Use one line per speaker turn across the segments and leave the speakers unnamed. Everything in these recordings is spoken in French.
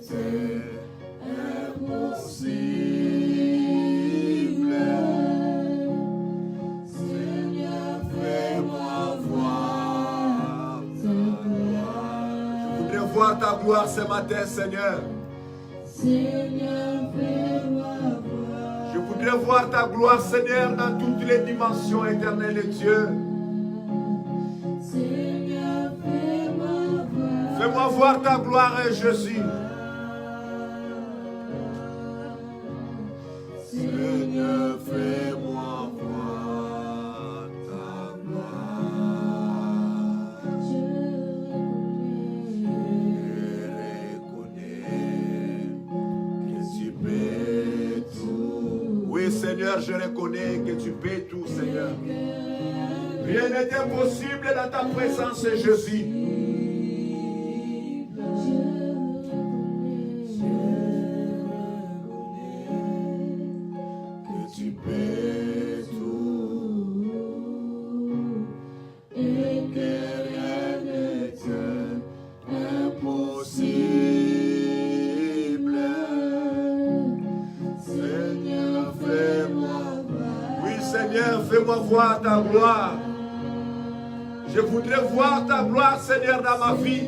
était impossible. Seigneur, fais-moi voir ta gloire. Je voudrais voir ta gloire ce matin, Seigneur.
Seigneur, fais-moi voir.
Je voudrais voir ta gloire, Seigneur, dans toutes les dimensions éternelles de Dieu.
Seigneur, fais-moi voir.
Fais-moi voir ta gloire, Jésus. Seigneur, fais-moi voir ta gloire. Je reconnais que tu peux tout. Oui, Seigneur, je reconnais que tu peux tout, Seigneur. Rien n'est impossible dans ta présence, Jésus. Fais-moi voir ta gloire. Je voudrais voir ta gloire, Seigneur, dans ma vie.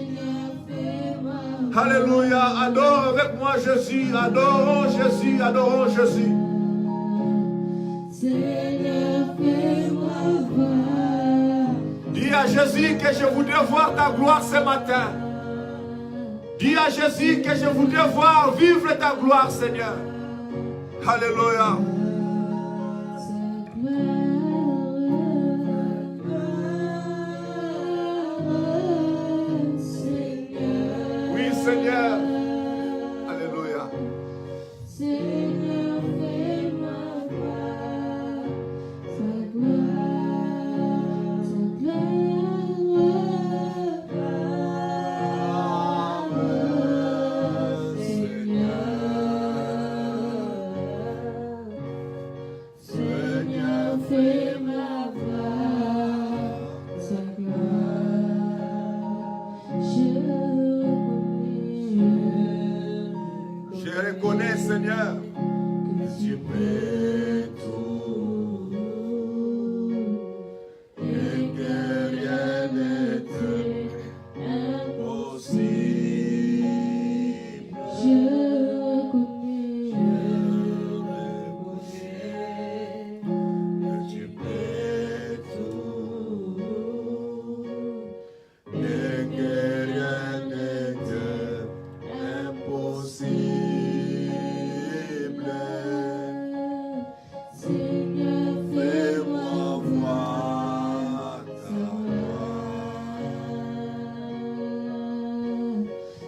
Alléluia. Adore avec moi Jésus. Adorons Jésus. Adorons Jésus.
Seigneur, fais-moi voir.
Dis à Jésus que je voudrais voir ta gloire ce matin. Dis à Jésus que je voudrais voir vivre ta gloire, Seigneur. Alléluia. Seigneur, alléluia.
Seigneur, fais-moi voir ta gloire, Seigneur. Seigneur, fais-moi voir ta gloire.
Je reconnais, Seigneur, que tu peux tout et que rien n'est impossible.
Je
reconnais que tu peux tout et que rien n'est impossible.
Seigneur,
Fais-moi voir ta gloire.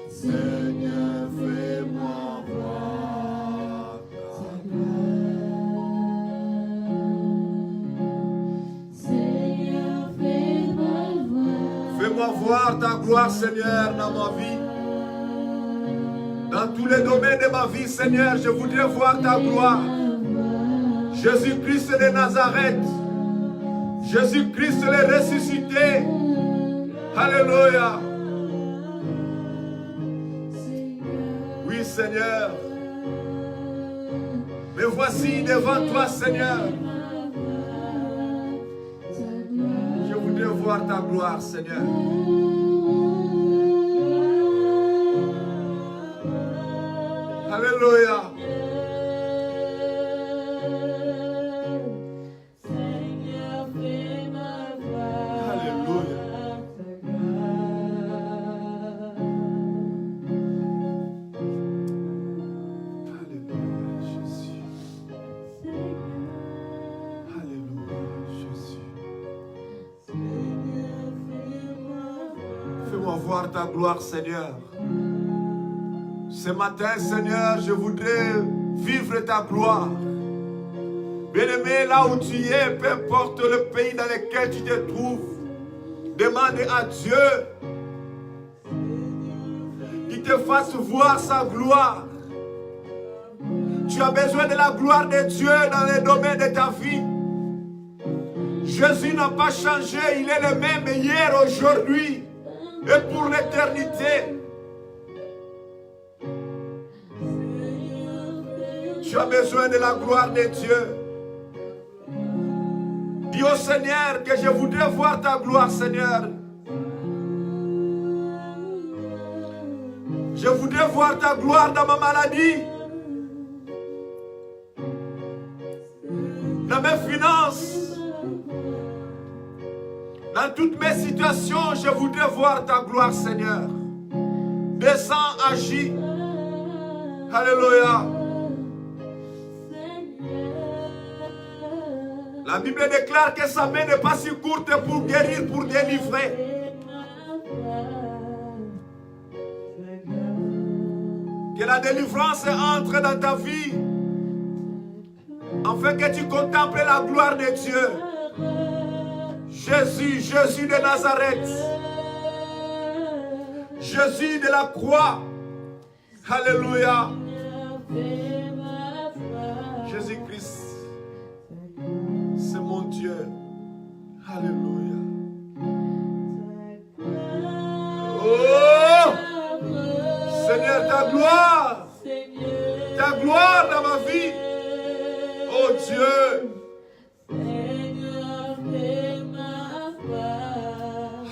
Seigneur, fais-moi voir ta gloire.
Seigneur, fais-moi voir.
Fais-moi voir ta gloire, Seigneur, dans ma vie. Dans tous les domaines de ma vie, Seigneur, je voudrais voir ta gloire. Jésus-Christ de Nazareth. Jésus-Christ le ressuscité. Alléluia. Oui, Seigneur. Me voici devant toi, Seigneur. Je voudrais voir ta gloire, Seigneur. Alléluia.
Seigneur, fais-moi voir.
Alléluia. Alléluia, Jésus. Alléluia, Jésus. Fais-moi voir ta gloire, Seigneur. Ce matin, Seigneur, je voudrais vivre ta gloire. Bien-aimé, là où tu es, peu importe le pays dans lequel tu te trouves, demande à Dieu qu'il te fasse voir sa gloire. Tu as besoin de la gloire de Dieu dans les domaines de ta vie. Jésus n'a pas changé, il est le même hier, aujourd'hui et pour l'éternité. Tu as besoin de la gloire de Dieu. Dis au Seigneur que je voudrais voir ta gloire, Seigneur. Je voudrais voir ta gloire dans ma maladie, dans mes finances, dans toutes mes situations. Je voudrais voir ta gloire, Seigneur. Descends, agis. Alléluia. La Bible déclare que sa main n'est pas si courte pour guérir, pour délivrer. Que la délivrance entre dans ta vie, afin que tu contemples la gloire de Dieu. Jésus, Jésus de Nazareth. Jésus de la croix. Alléluia. Jésus-Christ, c'est mon Dieu. Alléluia. Oh! Seigneur, ta gloire dans ma vie. Oh Dieu.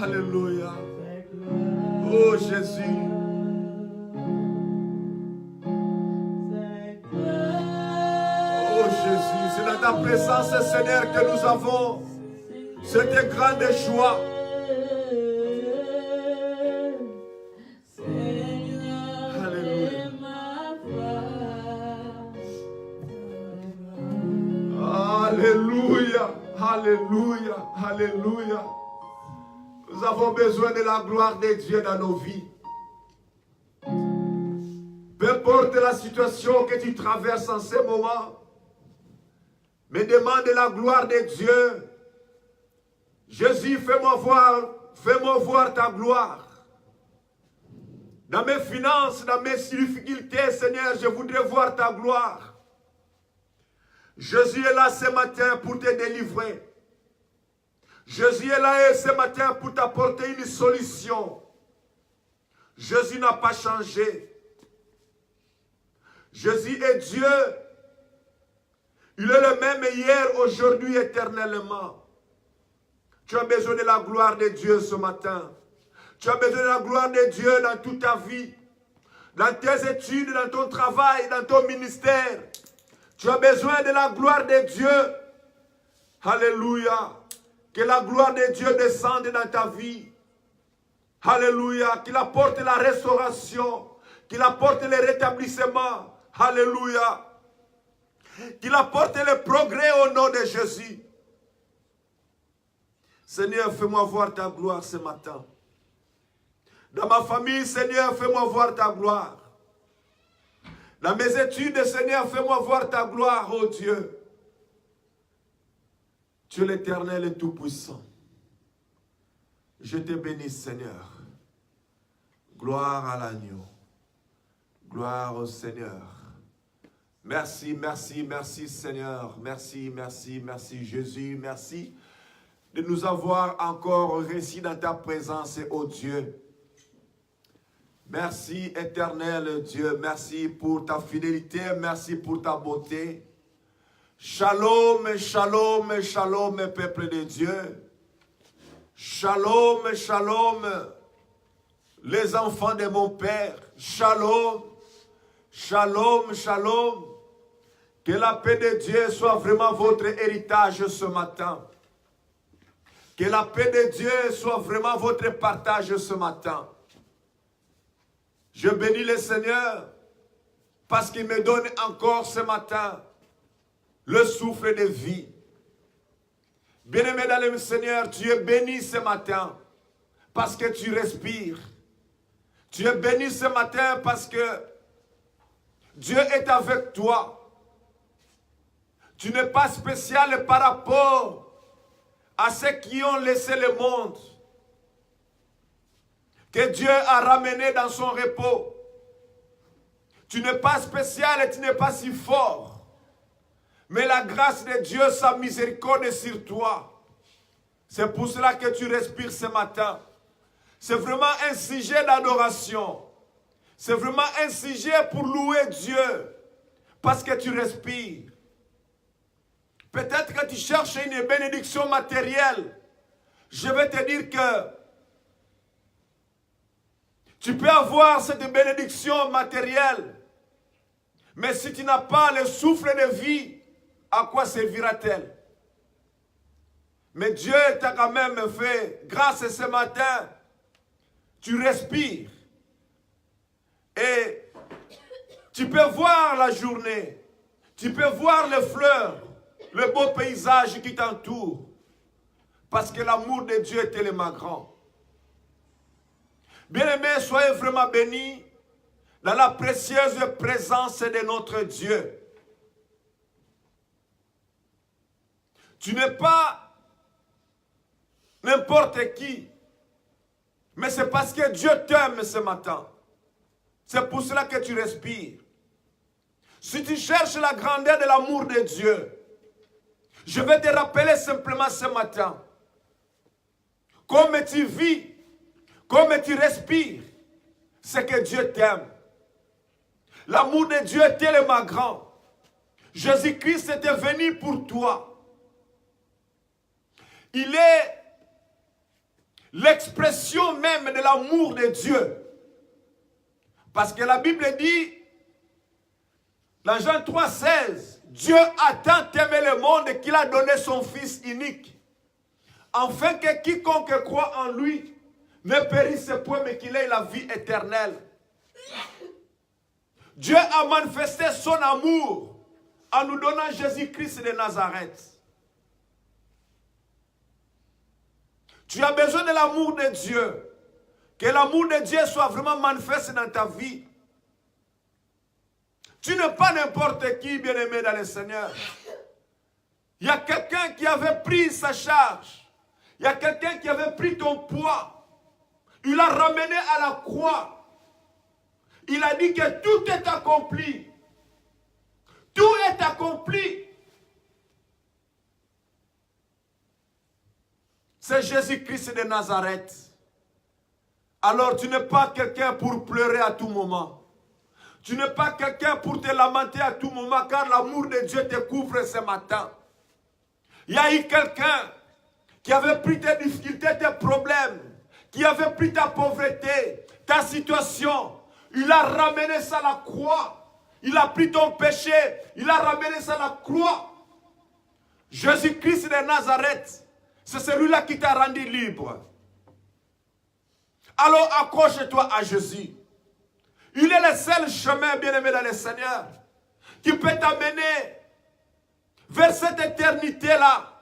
Alléluia. Oh Jésus. Oh Jésus, c'est dans ta présence, Seigneur, que nous avons cette grande joie. Alléluia, alléluia, alléluia. Nous avons besoin de la gloire de Dieu dans nos vies. Peu importe la situation que tu traverses en ce moment, mais demande la gloire de Dieu. Jésus, fais-moi voir ta gloire. Dans mes finances, dans mes difficultés, Seigneur, je voudrais voir ta gloire. Jésus est là ce matin pour te délivrer. Jésus est là ce matin pour t'apporter une solution. Jésus n'a pas changé. Jésus est Dieu. Il est le même hier, aujourd'hui, éternellement. Tu as besoin de la gloire de Dieu ce matin. Tu as besoin de la gloire de Dieu dans toute ta vie. Dans tes études, dans ton travail, dans ton ministère. Tu as besoin de la gloire de Dieu. Alléluia. Que la gloire de Dieu descende dans ta vie. Alléluia. Qu'il apporte la restauration. Qu'il apporte le rétablissement. Alléluia. Qu'il apporte le progrès au nom de Jésus. Seigneur, fais-moi voir ta gloire ce matin. Dans ma famille, Seigneur, fais-moi voir ta gloire. Dans mes études, Seigneur, fais-moi voir ta gloire, oh Dieu. Tu es l'Éternel et Tout-Puissant. Je te bénis, Seigneur. Gloire à l'agneau. Gloire au Seigneur. Merci, merci, merci, Seigneur. Merci, merci, merci, Jésus. Merci de nous avoir encore réussi dans ta présence, oh Dieu. Merci, éternel Dieu. Merci pour ta fidélité. Merci pour ta beauté. Shalom, shalom, shalom, peuple de Dieu. Shalom, shalom, les enfants de mon Père. Shalom, shalom, shalom. Que la paix de Dieu soit vraiment votre héritage ce matin. Que la paix de Dieu soit vraiment votre partage ce matin. Je bénis le Seigneur parce qu'il me donne encore ce matin le souffle de vie. Bien-aimé dans le Seigneur, tu es béni ce matin parce que tu respires. Tu es béni ce matin parce que Dieu est avec toi. Tu n'es pas spécial par rapport à ceux qui ont laissé le monde, que Dieu a ramené dans son repos. Tu n'es pas spécial et tu n'es pas si fort. Mais la grâce de Dieu, sa miséricorde est sur toi. C'est pour cela que tu respires ce matin. C'est vraiment un sujet d'adoration. C'est vraiment un sujet pour louer Dieu. parce que tu respires. Peut-être que tu cherches une bénédiction matérielle. Je vais te dire que tu peux avoir cette bénédiction matérielle, mais si tu n'as pas le souffle de vie, à quoi servira-t-elle? Mais Dieu t'a quand même fait, grâce à ce matin, tu respires. Et tu peux voir la journée, tu peux voir les fleurs, le beau paysage qui t'entoure, parce que l'amour de Dieu est tellement grand. Bien-aimés, soyez vraiment bénis dans la précieuse présence de notre Dieu. Tu n'es pas n'importe qui, mais c'est parce que Dieu t'aime ce matin. C'est pour cela que tu respires. Si tu cherches la grandeur de l'amour de Dieu, je vais te rappeler simplement ce matin, comme tu vis, comme tu respires, c'est que Dieu t'aime. L'amour de Dieu est tellement grand. Jésus-Christ était venu pour toi. Il est l'expression même de l'amour de Dieu. Parce que la Bible dit, dans Jean 3,16, Dieu a tant aimé le monde qu'il a donné son Fils unique, afin que quiconque croit en lui ne périsse point, mais qu'il ait la vie éternelle. Dieu a manifesté son amour en nous donnant Jésus-Christ de Nazareth. Tu as besoin de l'amour de Dieu. Que l'amour de Dieu soit vraiment manifesté dans ta vie. Tu n'es pas n'importe qui, bien-aimé dans le Seigneur. Il y a quelqu'un qui avait pris sa charge. Il y a quelqu'un qui avait pris ton poids. Il l'a ramené à la croix. Il a dit que tout est accompli. Tout est accompli. C'est Jésus-Christ de Nazareth. Alors tu n'es pas quelqu'un pour pleurer à tout moment. Tu n'es pas quelqu'un pour te lamenter à tout moment, car l'amour de Dieu te couvre ce matin. Il y a eu quelqu'un qui avait pris tes difficultés, tes problèmes, qui avait pris ta pauvreté, ta situation. Il a ramené ça à la croix. Il a pris ton péché. Il a ramené ça à la croix. Jésus-Christ de Nazareth, c'est celui-là qui t'a rendu libre. Alors accroche-toi à Jésus. Il est le seul chemin, bien-aimé dans le Seigneur, qui peut t'amener vers cette éternité-là,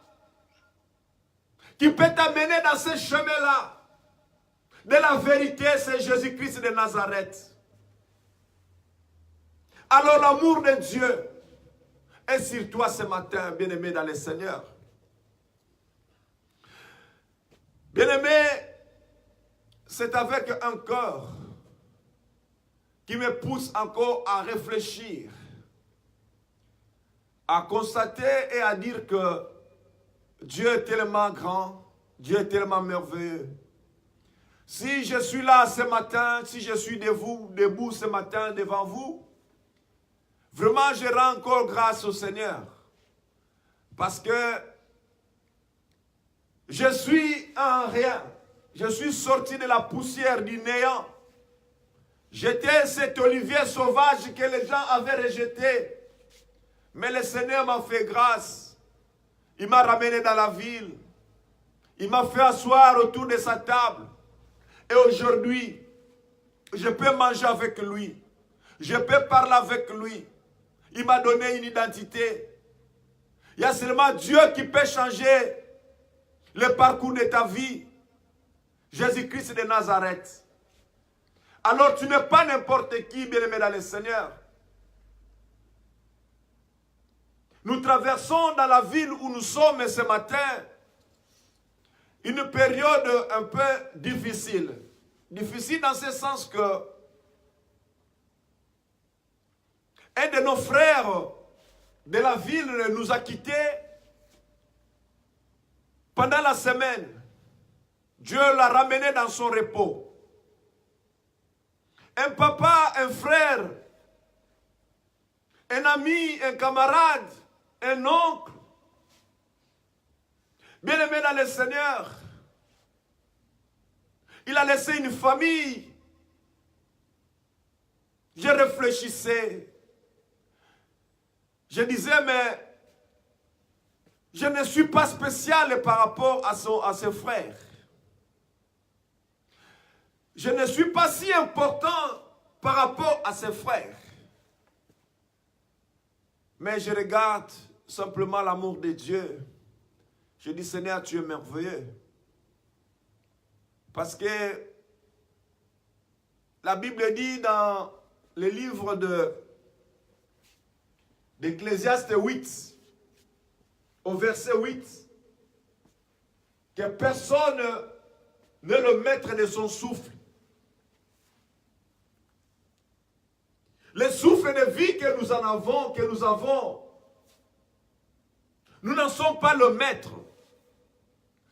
qui peut t'amener dans ce chemin-là. De la vérité, c'est Jésus-Christ de Nazareth. Alors l'amour de Dieu est sur toi ce matin, bien-aimé dans le Seigneur. Bien-aimé, c'est avec un cœur qui me pousse encore à réfléchir, à constater et à dire que Dieu est tellement grand, Dieu est tellement merveilleux. Si je suis là ce matin, si je suis debout ce matin devant vous, vraiment je rends encore grâce au Seigneur. Parce que je suis un rien. Je suis sorti de la poussière du néant. J'étais cet olivier sauvage que les gens avaient rejeté. Mais le Seigneur m'a fait grâce. Il m'a ramené dans la ville. Il m'a fait asseoir autour de sa table. Et aujourd'hui, je peux manger avec lui. Je peux parler avec lui. Il m'a donné une identité. Il y a seulement Dieu qui peut changer le parcours de ta vie. Jésus-Christ de Nazareth. Alors tu n'es pas n'importe qui, bien-aimé dans le Seigneur. Nous traversons dans la ville où nous sommes ce matin une période un peu difficile. Difficile dans ce sens que un de nos frères de la ville nous a quittés pendant la semaine. Dieu l'a ramené dans son repos. Un papa, un frère, un ami, un camarade, un oncle. Bien-aimé dans le Seigneur, il a laissé une famille. Je réfléchissais. Je disais, mais je ne suis pas spécial par rapport à ses frères. Je ne suis pas si important par rapport à ses frères. Mais je regarde simplement l'amour de Dieu. Je dis, Seigneur, tu es merveilleux. Parce que la Bible dit dans le livre d'Ecclésiaste 8, au verset 8, que personne n'est le maître de son souffle. Le souffle de vie que nous avons, nous n'en sommes pas le maître.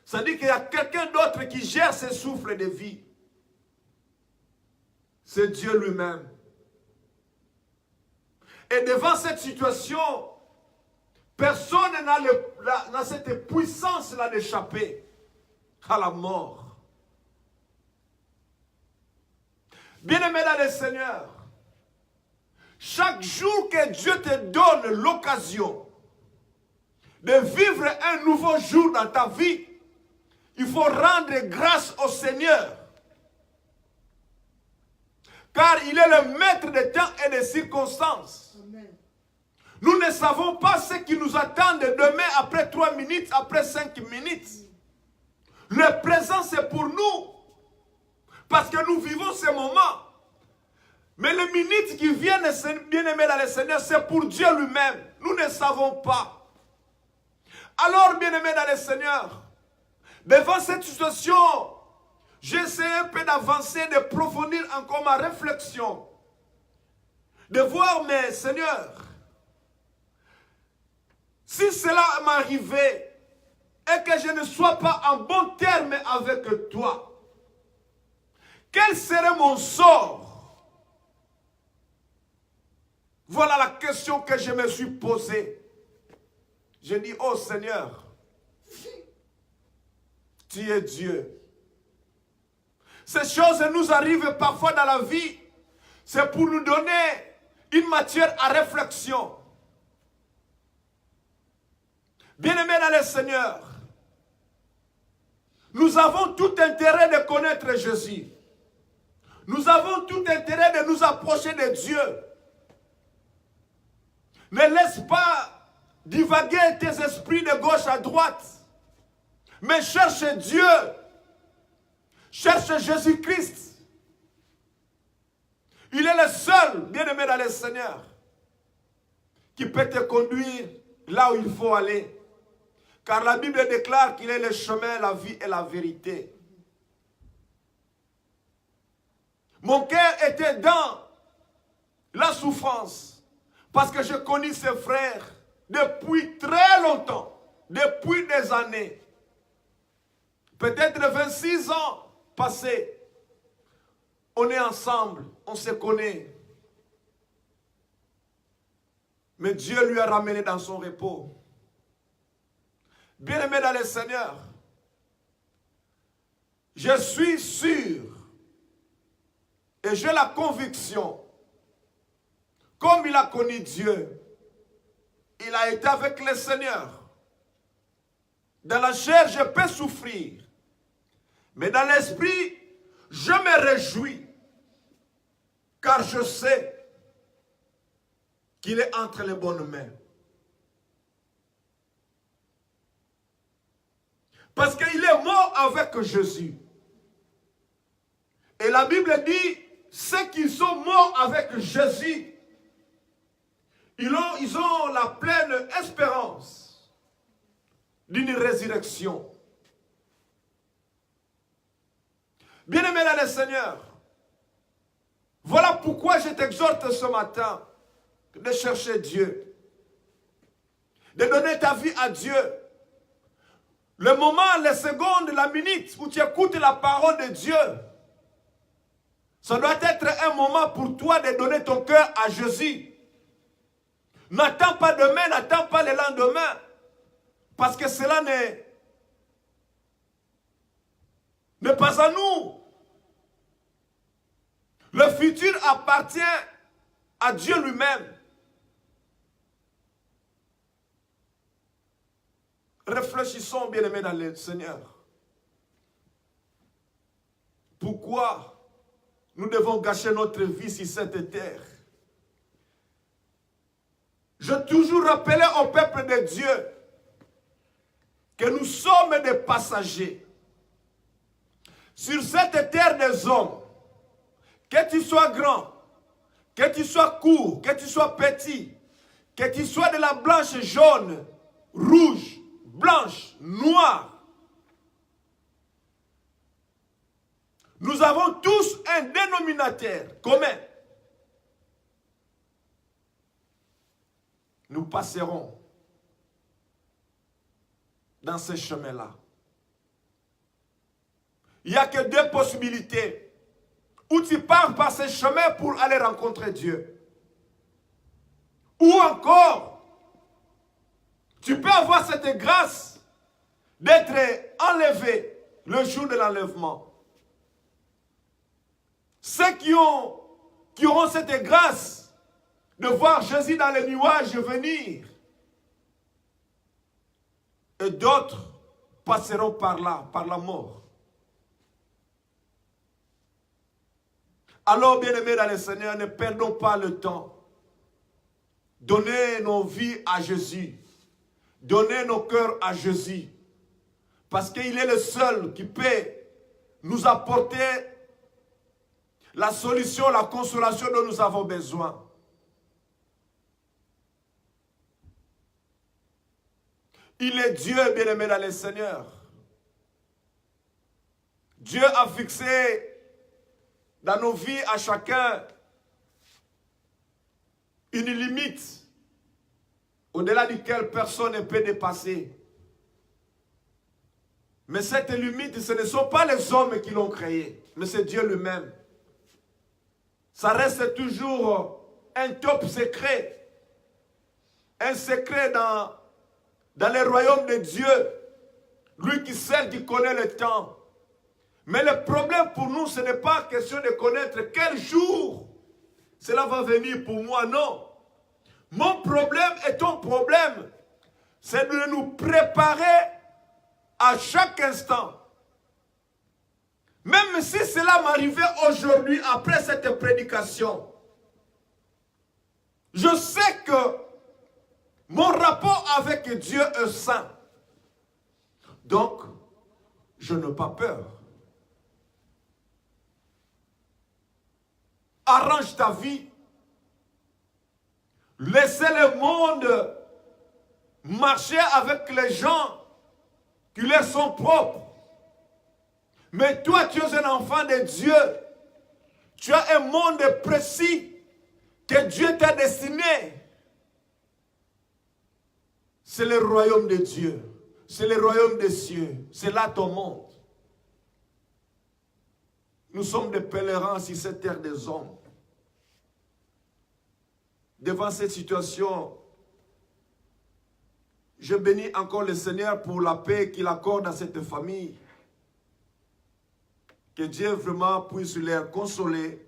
C'est-à-dire qu'il y a quelqu'un d'autre qui gère ce souffle de vie. C'est Dieu lui-même. Et devant cette situation, personne n'a cette puissance-là d'échapper à la mort. Bien-aimé dans le Seigneur, chaque jour que Dieu te donne l'occasion de vivre un nouveau jour dans ta vie, il faut rendre grâce au Seigneur. Car il est le maître des temps et des circonstances. Amen. Nous ne savons pas ce qui nous attend demain après 3 minutes, après 5 minutes. Le présent c'est pour nous. Parce que nous vivons ce moment. Mais les minutes qui viennent, bien-aimés dans le Seigneur, c'est pour Dieu lui-même. Nous ne savons pas. Alors, bien-aimés dans le Seigneur, devant cette situation, j'essaie un peu d'avancer, de profondir encore ma réflexion. De voir, mais Seigneur, si cela m'arrivait et que je ne sois pas en bon terme avec toi, quel serait mon sort? Voilà la question que je me suis posée. Je dis, oh Seigneur, tu es Dieu. Ces choses nous arrivent parfois dans la vie. C'est pour nous donner une matière à réflexion. Bien-aimés dans le Seigneur, nous avons tout intérêt de connaître Jésus. Nous avons tout intérêt de nous approcher de Dieu. Ne laisse pas divaguer tes esprits de gauche à droite. Mais cherche Dieu. Cherche Jésus-Christ. Il est le seul, bien-aimé dans le Seigneur, qui peut te conduire là où il faut aller. Car la Bible déclare qu'il est le chemin, la vie et la vérité. Mon cœur était dans la souffrance. Parce que je connais ses frères depuis très longtemps, depuis des années. Peut-être 26 ans passés. On est ensemble, on se connaît. Mais Dieu lui a ramené dans son repos. Bien-aimé dans le Seigneur, je suis sûr et j'ai la conviction, comme il a connu Dieu, il a été avec le Seigneur. Dans la chair, je peux souffrir. Mais dans l'esprit, je me réjouis. Car je sais qu'il est entre les bonnes mains. Parce qu'il est mort avec Jésus. Et la Bible dit, ceux qui sont morts avec Jésus, ils ont la pleine espérance d'une résurrection. Bien-aimé dans le Seigneur, voilà pourquoi je t'exhorte ce matin de chercher Dieu, de donner ta vie à Dieu. Le moment, les secondes, la minute où tu écoutes la parole de Dieu, ça doit être un moment pour toi de donner ton cœur à Jésus. N'attends pas demain, n'attends pas le lendemain. Parce que cela n'est pas à nous. Le futur appartient à Dieu lui-même. Réfléchissons, bien-aimés dans le Seigneur. Pourquoi nous devons gâcher notre vie sur cette terre? Je toujours rappelé au peuple de Dieu que nous sommes des passagers. Sur cette terre des hommes, que tu sois grand, que tu sois court, que tu sois petit, que tu sois de la blanche, jaune, rouge, blanche, noire, nous avons tous un dénominateur commun. Nous passerons dans ce chemin-là. Il n'y a que deux possibilités. Ou tu pars par ce chemin pour aller rencontrer Dieu. Ou encore, tu peux avoir cette grâce d'être enlevé le jour de l'enlèvement. Ceux qui auront cette grâce de voir Jésus dans les nuages venir. Et d'autres passeront par là, par la mort. Alors, bien-aimés dans le Seigneur, ne perdons pas le temps. Donnez nos vies à Jésus. Donnez nos cœurs à Jésus. Parce qu'il est le seul qui peut nous apporter la solution, la consolation dont nous avons besoin. Il est Dieu, bien-aimé dans le Seigneur. Dieu a fixé dans nos vies à chacun une limite au-delà duquel personne ne peut dépasser. Mais cette limite, ce ne sont pas les hommes qui l'ont créée, mais c'est Dieu lui-même. Ça reste toujours un top secret. Un secret dans le royaume de Dieu. Lui qui sait, qui connaît le temps. Mais le problème pour nous, ce n'est pas question de connaître quel jour cela va venir pour moi, non. Mon problème et ton problème, c'est de nous préparer à chaque instant. Même si cela m'arrivait aujourd'hui, après cette prédication, je sais que mon rapport avec Dieu est saint. Donc, je n'ai pas peur. Arrange ta vie. Laissez le monde marcher avec les gens qui leur sont propres. Mais toi, tu es un enfant de Dieu. Tu as un monde précis que Dieu t'a destiné. C'est le royaume de Dieu. C'est le royaume des cieux. C'est là ton monde. Nous sommes des pèlerins sur cette terre des hommes. Devant cette situation, je bénis encore le Seigneur pour la paix qu'il accorde à cette famille. Que Dieu vraiment puisse les consoler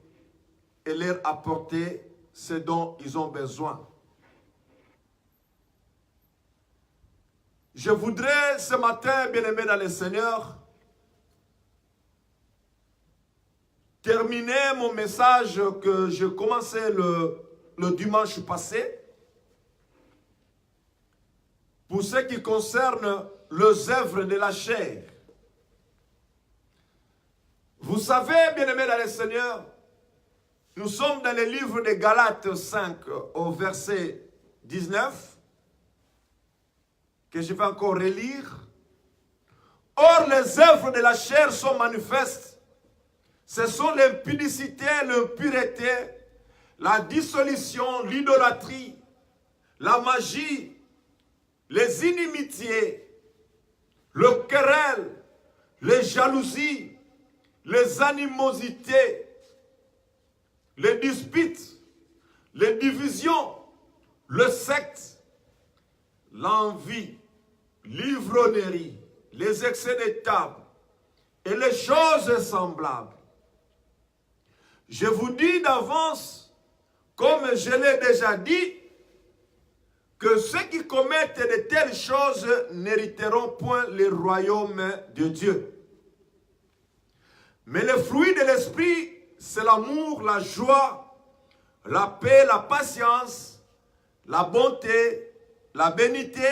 et leur apporter ce dont ils ont besoin. Je voudrais ce matin, bien-aimés dans le Seigneur, terminer mon message que je commençais le dimanche passé. Pour ce qui concerne les œuvres de la chair. Vous savez, bien-aimés dans le Seigneur, nous sommes dans le livre de Galates 5 au verset 19, que je vais encore relire. Or, les œuvres de la chair sont manifestes. Ce sont l'impudicité, l'impureté, la dissolution, l'idolâtrie, la magie, les inimitiés, le querelle, les jalousies, les animosités, les disputes, les divisions, le secte, l'envie, l'ivrognerie, les excès de table et les choses semblables. Je vous dis d'avance, comme je l'ai déjà dit, que ceux qui commettent de telles choses n'hériteront point le royaume de Dieu. Mais le fruit de l'esprit, c'est l'amour, la joie, la paix, la patience, la bonté, la bénité,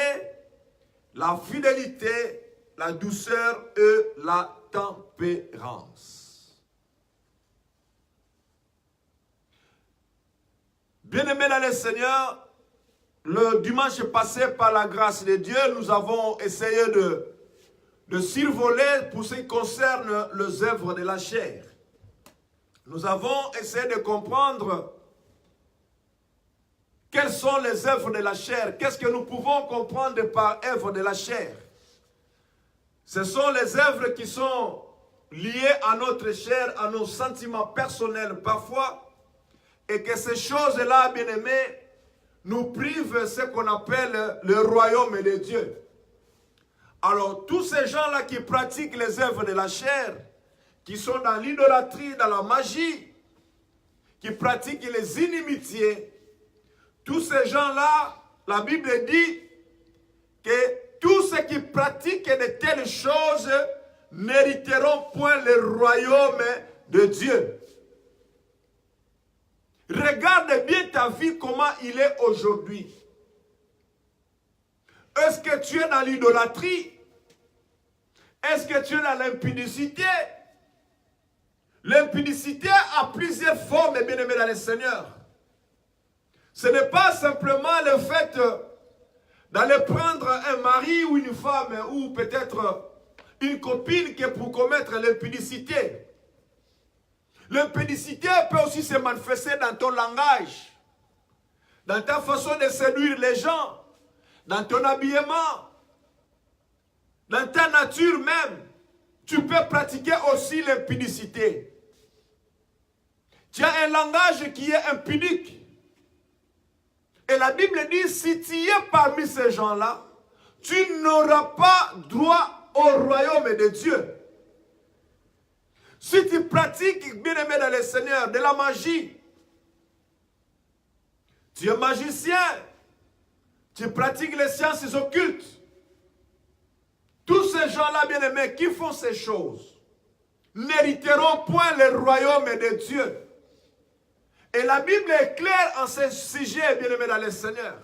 la fidélité, la douceur et la tempérance. Bien-aimés dans le Seigneur, le dimanche passé, par la grâce de Dieu, nous avons essayé de survoler pour ce qui concerne les œuvres de la chair. Nous avons essayé de comprendre quelles sont les œuvres de la chair. Qu'est-ce que nous pouvons comprendre par œuvre de la chair? Ce sont les œuvres qui sont liées à notre chair, à nos sentiments personnels parfois, et que ces choses-là, bien-aimés, nous privent ce qu'on appelle le royaume de Dieu. Alors, tous ces gens-là qui pratiquent les œuvres de la chair, qui sont dans l'idolâtrie, dans la magie, qui pratiquent les inimitiés, tous ces gens-là, la Bible dit que tous ceux qui pratiquent de telles choses n'hériteront point le royaume de Dieu. Regarde bien ta vie, comment il est aujourd'hui. Est-ce que tu es dans l'idolâtrie? Est-ce que tu es dans l'impudicité? L'impudicité a plusieurs formes, bien-aimés dans le Seigneur. Ce n'est pas simplement le fait d'aller prendre un mari ou une femme ou peut-être une copine qui est pour commettre l'impudicité. L'impudicité peut aussi se manifester dans ton langage, dans ta façon de séduire les gens, dans ton habillement, dans ta nature même. Tu peux pratiquer aussi l'impudicité. Tu as un langage qui est impudique. Et la Bible dit, si tu es parmi ces gens-là, tu n'auras pas droit au royaume de Dieu. Si tu pratiques, bien-aimé dans le Seigneur, de la magie, tu es magicien, tu pratiques les sciences occultes, tous ces gens-là, bien-aimés, qui font ces choses, n'hériteront point le royaume de Dieu. Et la Bible est claire en ce sujet, bien-aimé dans le Seigneur.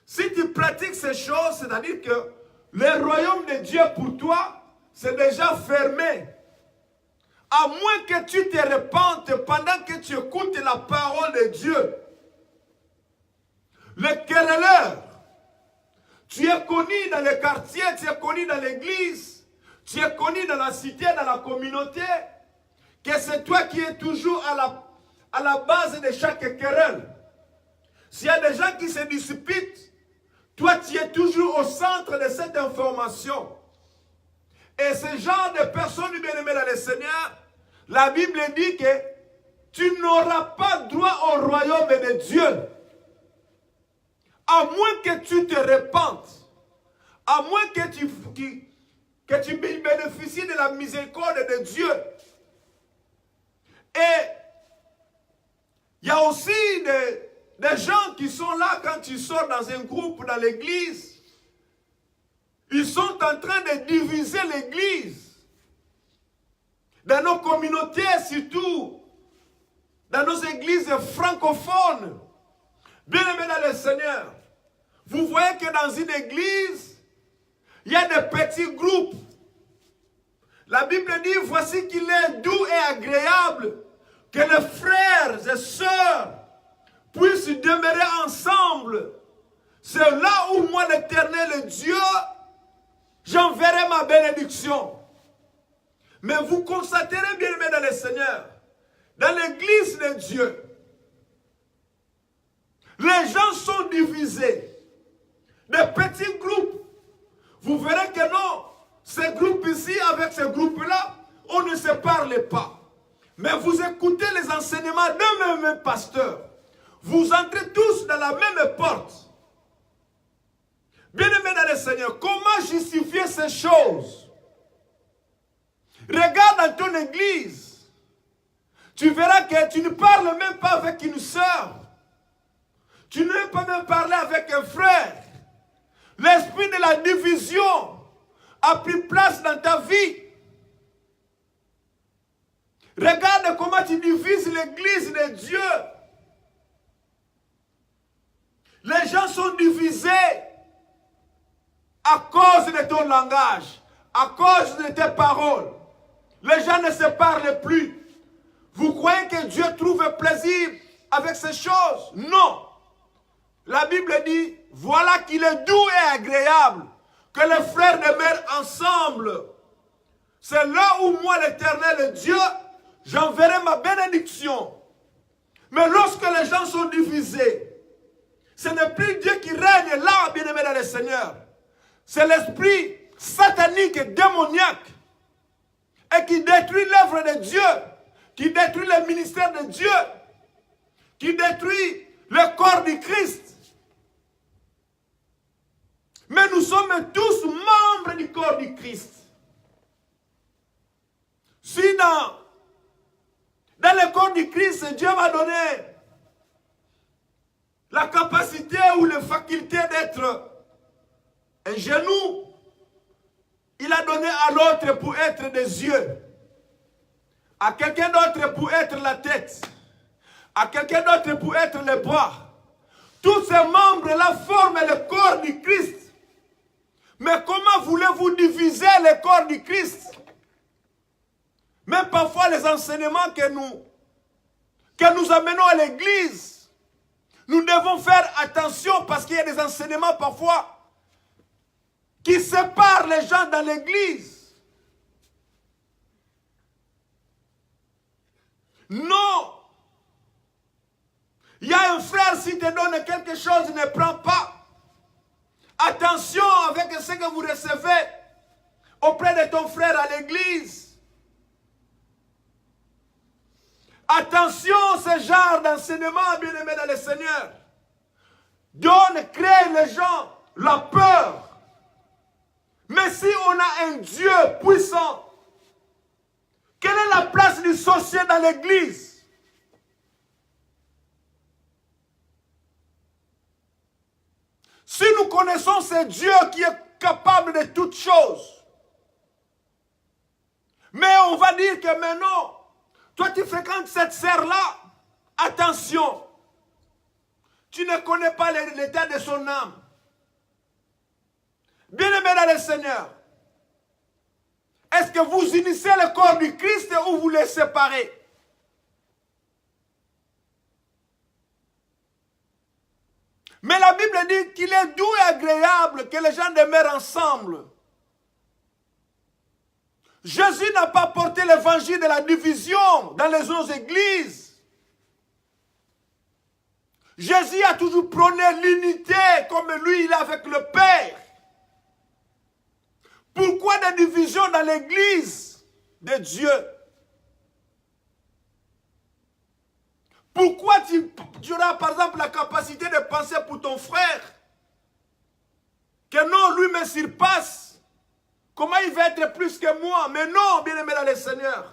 Si tu pratiques ces choses, c'est-à-dire que le royaume de Dieu pour toi, c'est déjà fermé. À moins que tu te repentes pendant que tu écoutes la parole de Dieu. Le querelleur, tu es connu dans le quartier, tu es connu dans l'église, tu es connu dans la cité, dans la communauté, que c'est toi qui es toujours à la base de chaque querelle. S'il y a des gens qui se disputent, toi tu es toujours au centre de cette information. Et ce genre de personnes, bien-aimées dans le Seigneur, la Bible dit que tu n'auras pas droit au royaume de Dieu. À moins que tu te repentes, à moins que tu bénéficies de la miséricorde de Dieu. Et il y a aussi des gens qui sont là quand tu sors dans un groupe, dans l'église. Ils sont en train de diviser l'église. Dans nos communautés, surtout, dans nos églises francophones. Bien-aimés dans le Seigneur, vous voyez que dans une église, il y a des petits groupes. La Bible dit, voici qu'il est doux et agréable que les frères et sœurs puissent demeurer ensemble. C'est là où moi, l'Éternel Dieu, j'enverrai ma bénédiction. Mais vous constaterez, bien-aimés dans le Seigneur, dans l'église de Dieu, les gens sont divisés. Des petits groupes. Vous verrez que non, ces groupes ici avec ces groupes-là, on ne se parle pas. Mais vous écoutez les enseignements d'un même pasteur. vous entrez tous dans la même porte. Bien-aimés dans le Seigneur, comment justifier ces choses? Regarde dans ton église. Tu verras que tu ne parles même pas avec une sœur. Tu ne peux pas même parler avec un frère. L'esprit de la division a pris place dans ta vie. Regarde comment tu divises l'église de Dieu. Les gens sont divisés à cause de ton langage, à cause de tes paroles. Les gens ne se parlent plus. Vous croyez que Dieu trouve plaisir avec ces choses? Non. La Bible dit, voilà qu'il est doux et agréable que les frères demeurent ensemble. C'est là où moi, l'Éternel Dieu, j'enverrai ma bénédiction. Mais lorsque les gens sont divisés, ce n'est plus Dieu qui règne là, bien-aimé dans le Seigneur. C'est l'esprit satanique et démoniaque et qui détruit l'œuvre de Dieu, qui détruit le ministère de Dieu, qui détruit le corps du Christ. Mais nous sommes tous membres du corps du Christ. Si dans le corps du Christ, Dieu m'a donné la capacité ou la faculté d'être un genou, il a donné à l'autre pour être des yeux, à quelqu'un d'autre pour être la tête, à quelqu'un d'autre pour être les bras. Tous ces membres-là forment le corps du Christ. Mais comment voulez-vous diviser le corps du Christ? Même parfois les enseignements que nous amenons à l'église, nous devons faire attention parce qu'il y a des enseignements parfois qui séparent les gens dans l'église. Non. Il y a un frère, s'il te donne quelque chose, ne prends pas. Attention avec ce que vous recevez auprès de ton frère à l'église. Attention, ce genre d'enseignement, bien-aimé dans le Seigneur, crée les gens la peur. Mais si on a un Dieu puissant, quelle est la place du sorcier dans l'église? Si nous connaissons ce Dieu qui est capable de toutes choses, mais on va dire que maintenant, toi tu fréquentes cette sœur-là, attention, tu ne connais pas l'état de son âme. Bien-aimé dans le Seigneur, est-ce que vous unissez le corps du Christ ou vous les séparez? Mais la Bible dit qu'il est doux et agréable que les gens demeurent ensemble. Jésus n'a pas porté l'évangile de la division dans les autres églises. Jésus a toujours prôné l'unité comme lui il est avec le Père. Pourquoi des divisions dans l'église de Dieu? Pourquoi tu auras par exemple la capacité de penser pour ton frère que non, lui me surpasse? Comment il va être plus que moi? Mais non, bien-aimé dans le Seigneur.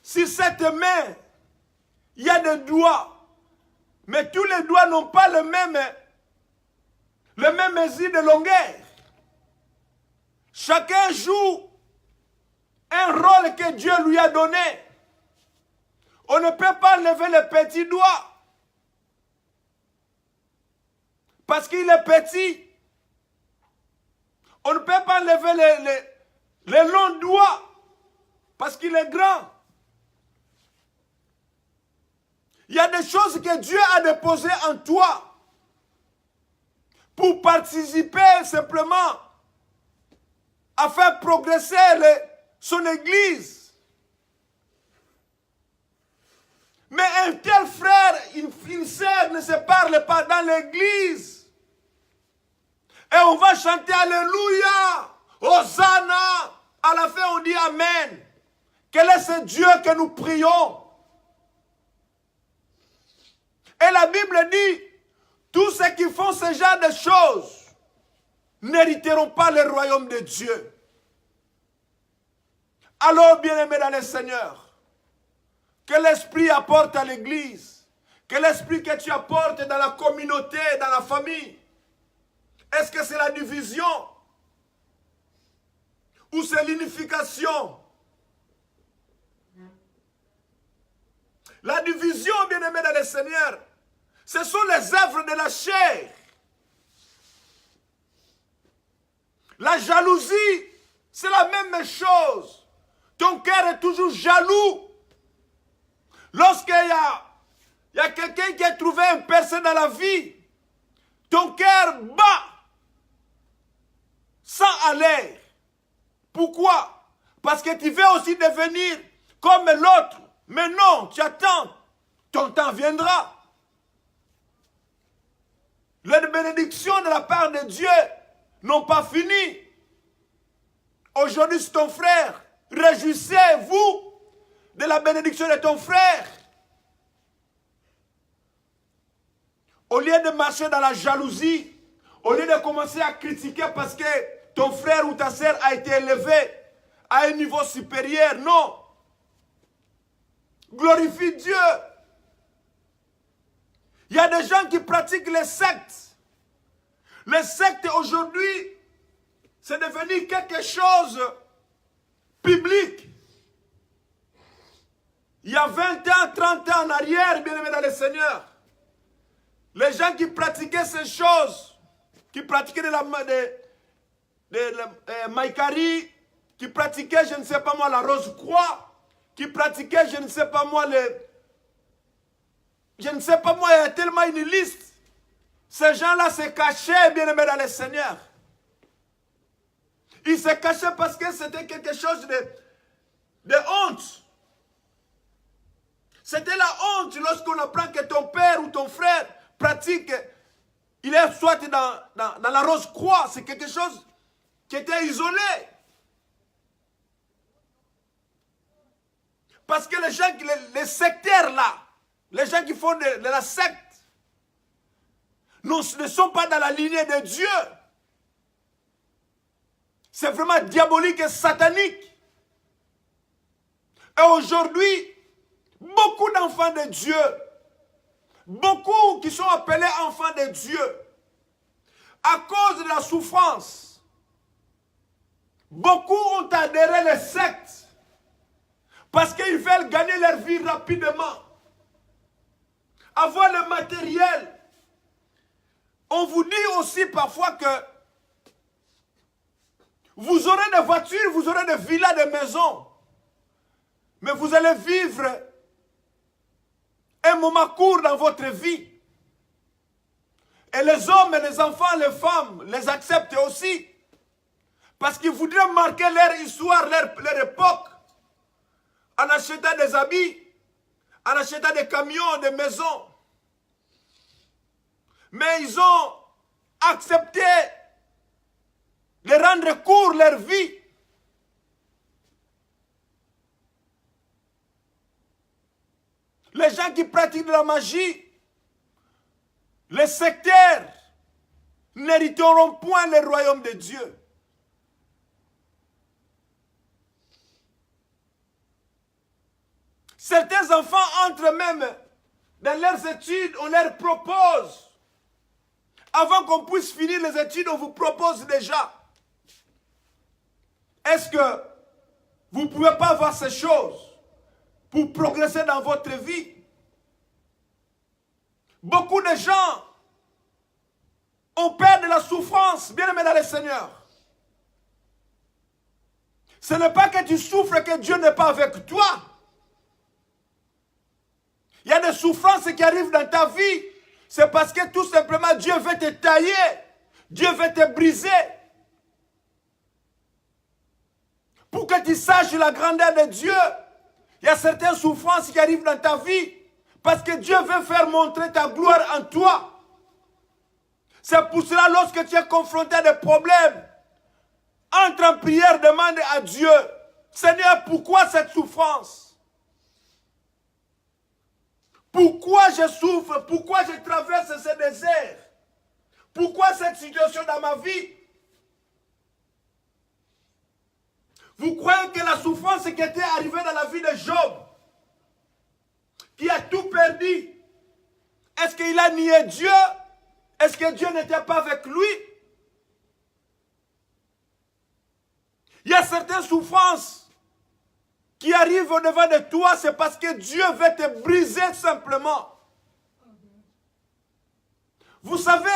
Si cette main, il y a des doigts, mais tous les doigts n'ont pas le même mesure de longueur. Chacun joue un rôle que Dieu lui a donné. On ne peut pas lever le petit doigt parce qu'il est petit. On ne peut pas lever le long doigt parce qu'il est grand. Il y a des choses que Dieu a déposées en toi pour participer simplement à faire progresser son église. Mais un tel frère, une sœur ne se parle pas dans l'église. Et on va chanter Alléluia, Hosanna. À la fin on dit Amen. Quel est ce Dieu que nous prions? Et la Bible dit, tous ceux qui font ce genre de choses n'hériteront pas le royaume de Dieu. Alors, bien-aimés dans le Seigneur, que l'Esprit apporte à l'Église, que l'Esprit que tu apportes dans la communauté, dans la famille, est-ce que c'est la division ou c'est l'unification? La division, bien-aimés dans le Seigneur, ce sont les œuvres de la chair. La jalousie, c'est la même chose. Ton cœur est toujours jaloux. Lorsqu'il y a quelqu'un qui a trouvé un percé dans la vie, ton cœur bat sans aller. Pourquoi? Parce que tu veux aussi devenir comme l'autre. Mais non, tu attends. Ton temps viendra. Les bénédictions de la part de Dieu n'ont pas fini. Aujourd'hui, c'est ton frère. Réjouissez-vous de la bénédiction de ton frère. Au lieu de marcher dans la jalousie, au lieu de commencer à critiquer parce que ton frère ou ta sœur a été élevé à un niveau supérieur, non. Glorifie Dieu. Il y a des gens qui pratiquent les sectes. Les sectes aujourd'hui, c'est devenu quelque chose public. Il y a 20 ans, 30 ans en arrière, bien-aimés dans le Seigneur, les gens qui pratiquaient ces choses, qui pratiquaient de Maïkari, qui pratiquaient, je ne sais pas moi, la Rose-Croix, qui pratiquaient, je ne sais pas moi, il y a tellement une liste. Ces gens-là se cachaient, bien-aimés dans le Seigneur. Ils se cachaient parce que c'était quelque chose de honte. C'était la honte lorsqu'on apprend que ton père ou ton frère pratique, il est soit dans la Rose-Croix, c'est quelque chose qui était isolé. Parce que les gens, les sectaires là, les gens qui font de la secte, ne sont pas dans la lignée de Dieu. C'est vraiment diabolique et satanique. Et aujourd'hui, beaucoup d'enfants de Dieu, beaucoup qui sont appelés enfants de Dieu, à cause de la souffrance, beaucoup ont adhéré les sectes parce qu'ils veulent gagner leur vie rapidement, avoir le matériel. On vous dit aussi parfois que vous aurez des voitures, vous aurez des villas, des maisons, mais vous allez vivre un moment court dans votre vie. Et les hommes, et les enfants, les femmes les acceptent aussi. Parce qu'ils voudraient marquer leur histoire, leur époque, en achetant des habits, en achetant des camions, des maisons. Mais ils ont accepté de rendre court leur vie. Les gens qui pratiquent de la magie, les sectaires, n'hériteront point le royaume de Dieu. Certains enfants entrent même dans leurs études, on leur propose. Avant qu'on puisse finir les études, on vous propose déjà. Est-ce que vous ne pouvez pas avoir ces choses pour progresser dans votre vie? Beaucoup de gens ont peur de la souffrance, bien aimé dans le Seigneur. Ce n'est pas que tu souffres que Dieu n'est pas avec toi. Il y a des souffrances qui arrivent dans ta vie. C'est parce que tout simplement Dieu veut te tailler. Dieu veut te briser. Pour que tu saches la grandeur de Dieu. Il y a certaines souffrances qui arrivent dans ta vie. Parce que Dieu veut faire montrer ta gloire en toi. C'est pour cela lorsque tu es confronté à des problèmes, entre en prière, demande à Dieu Seigneur, pourquoi cette souffrance? Pourquoi je souffre? Pourquoi je traverse ce désert? Pourquoi cette situation dans ma vie? Vous croyez que la souffrance qui était arrivée dans la vie de Job, qui a tout perdu, est-ce qu'il a nié Dieu? Est-ce que Dieu n'était pas avec lui? Il y a certaines souffrances qui arrivent au-devant de toi, c'est parce que Dieu veut te briser simplement. Vous savez,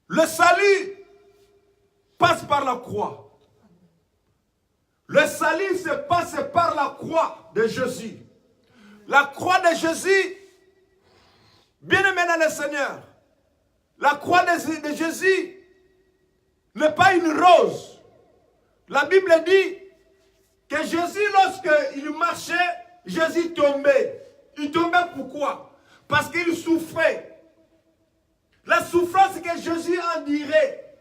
le salut passe par la croix. Le salut se passe par la croix de Jésus. La croix de Jésus, bien-aimé dans le Seigneur, la croix de Jésus n'est pas une rose. La Bible dit que Jésus, lorsqu'il marchait, Jésus tombait. Il tombait pourquoi? Parce qu'il souffrait. La souffrance que Jésus endurait,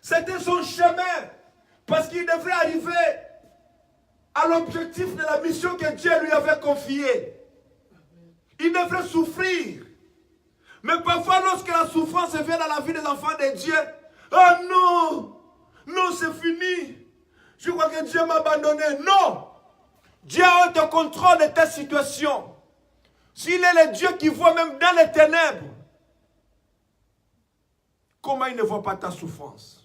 c'était son chemin. Parce qu'il devrait arriver à l'objectif de la mission que Dieu lui avait confiée. Il devrait souffrir. Mais parfois, lorsque la souffrance vient dans la vie des enfants de Dieu, oh non, non, c'est fini. Je crois que Dieu m'a abandonné. Non, Dieu a le contrôle de ta situation. S'il est le Dieu qui voit même dans les ténèbres, comment il ne voit pas ta souffrance?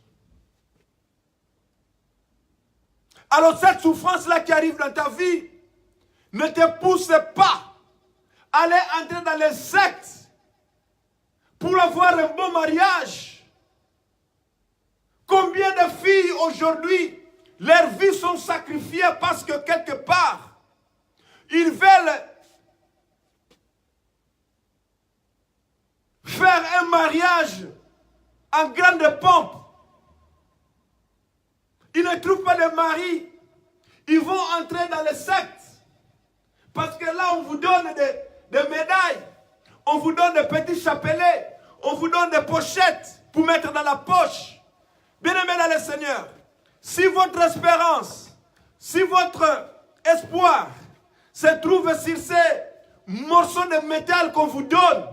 Alors cette souffrance-là qui arrive dans ta vie ne te pousse pas à aller entrer dans les sectes pour avoir un bon mariage. Combien de filles aujourd'hui, leurs vies sont sacrifiées parce que quelque part, ils veulent faire un mariage en grande pompe. Ils ne trouvent pas de mari. Ils vont entrer dans les sectes. Parce que là, on vous donne des médailles. On vous donne des petits chapelets. On vous donne des pochettes pour mettre dans la poche. Bien-aimés dans le Seigneur, si votre espérance, si votre espoir se trouve sur ces morceaux de métal qu'on vous donne,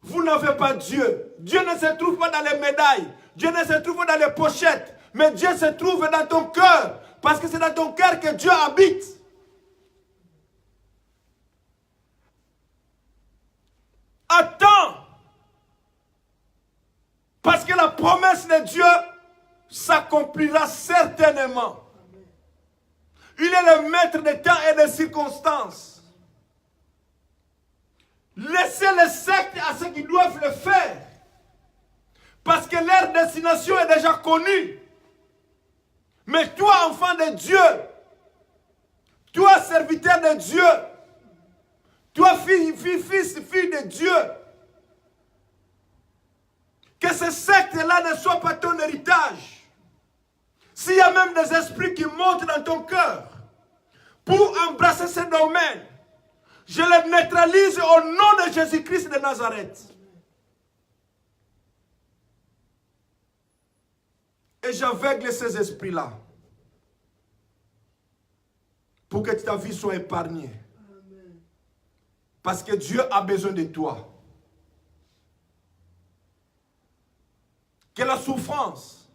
vous n'avez pas Dieu. Dieu ne se trouve pas dans les médailles. Dieu ne se trouve pas dans les pochettes. Mais Dieu se trouve dans ton cœur. Parce que c'est dans ton cœur que Dieu habite. Attends. Parce que la promesse de Dieu s'accomplira certainement. Il est le maître des temps et des circonstances. Laissez les sectes à ceux qui doivent le faire. Parce que leur destination est déjà connue. Mais toi, enfant de Dieu, toi, serviteur de Dieu, toi, fille de Dieu, que ces sectes-là ne soient pas ton héritage. S'il y a même des esprits qui montent dans ton cœur pour embrasser ce domaine, je les neutralise au nom de Jésus-Christ de Nazareth. Et j'aveugle ces esprits-là pour que ta vie soit épargnée. Amen. Parce que Dieu a besoin de toi. Que la souffrance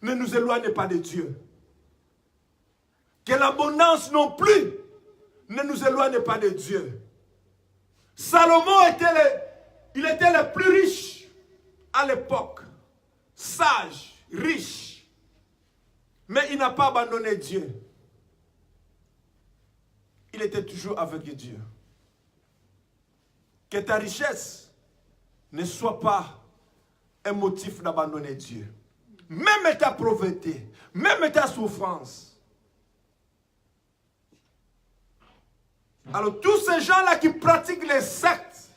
ne nous éloigne pas de Dieu. Que l'abondance non plus ne nous éloigne pas de Dieu. Salomon était le plus riche à l'époque. Sage. Riche, mais il n'a pas abandonné Dieu. Il était toujours avec Dieu. Que ta richesse ne soit pas un motif d'abandonner Dieu. Même ta pauvreté, même ta souffrance. Alors tous ces gens-là qui pratiquent les sectes,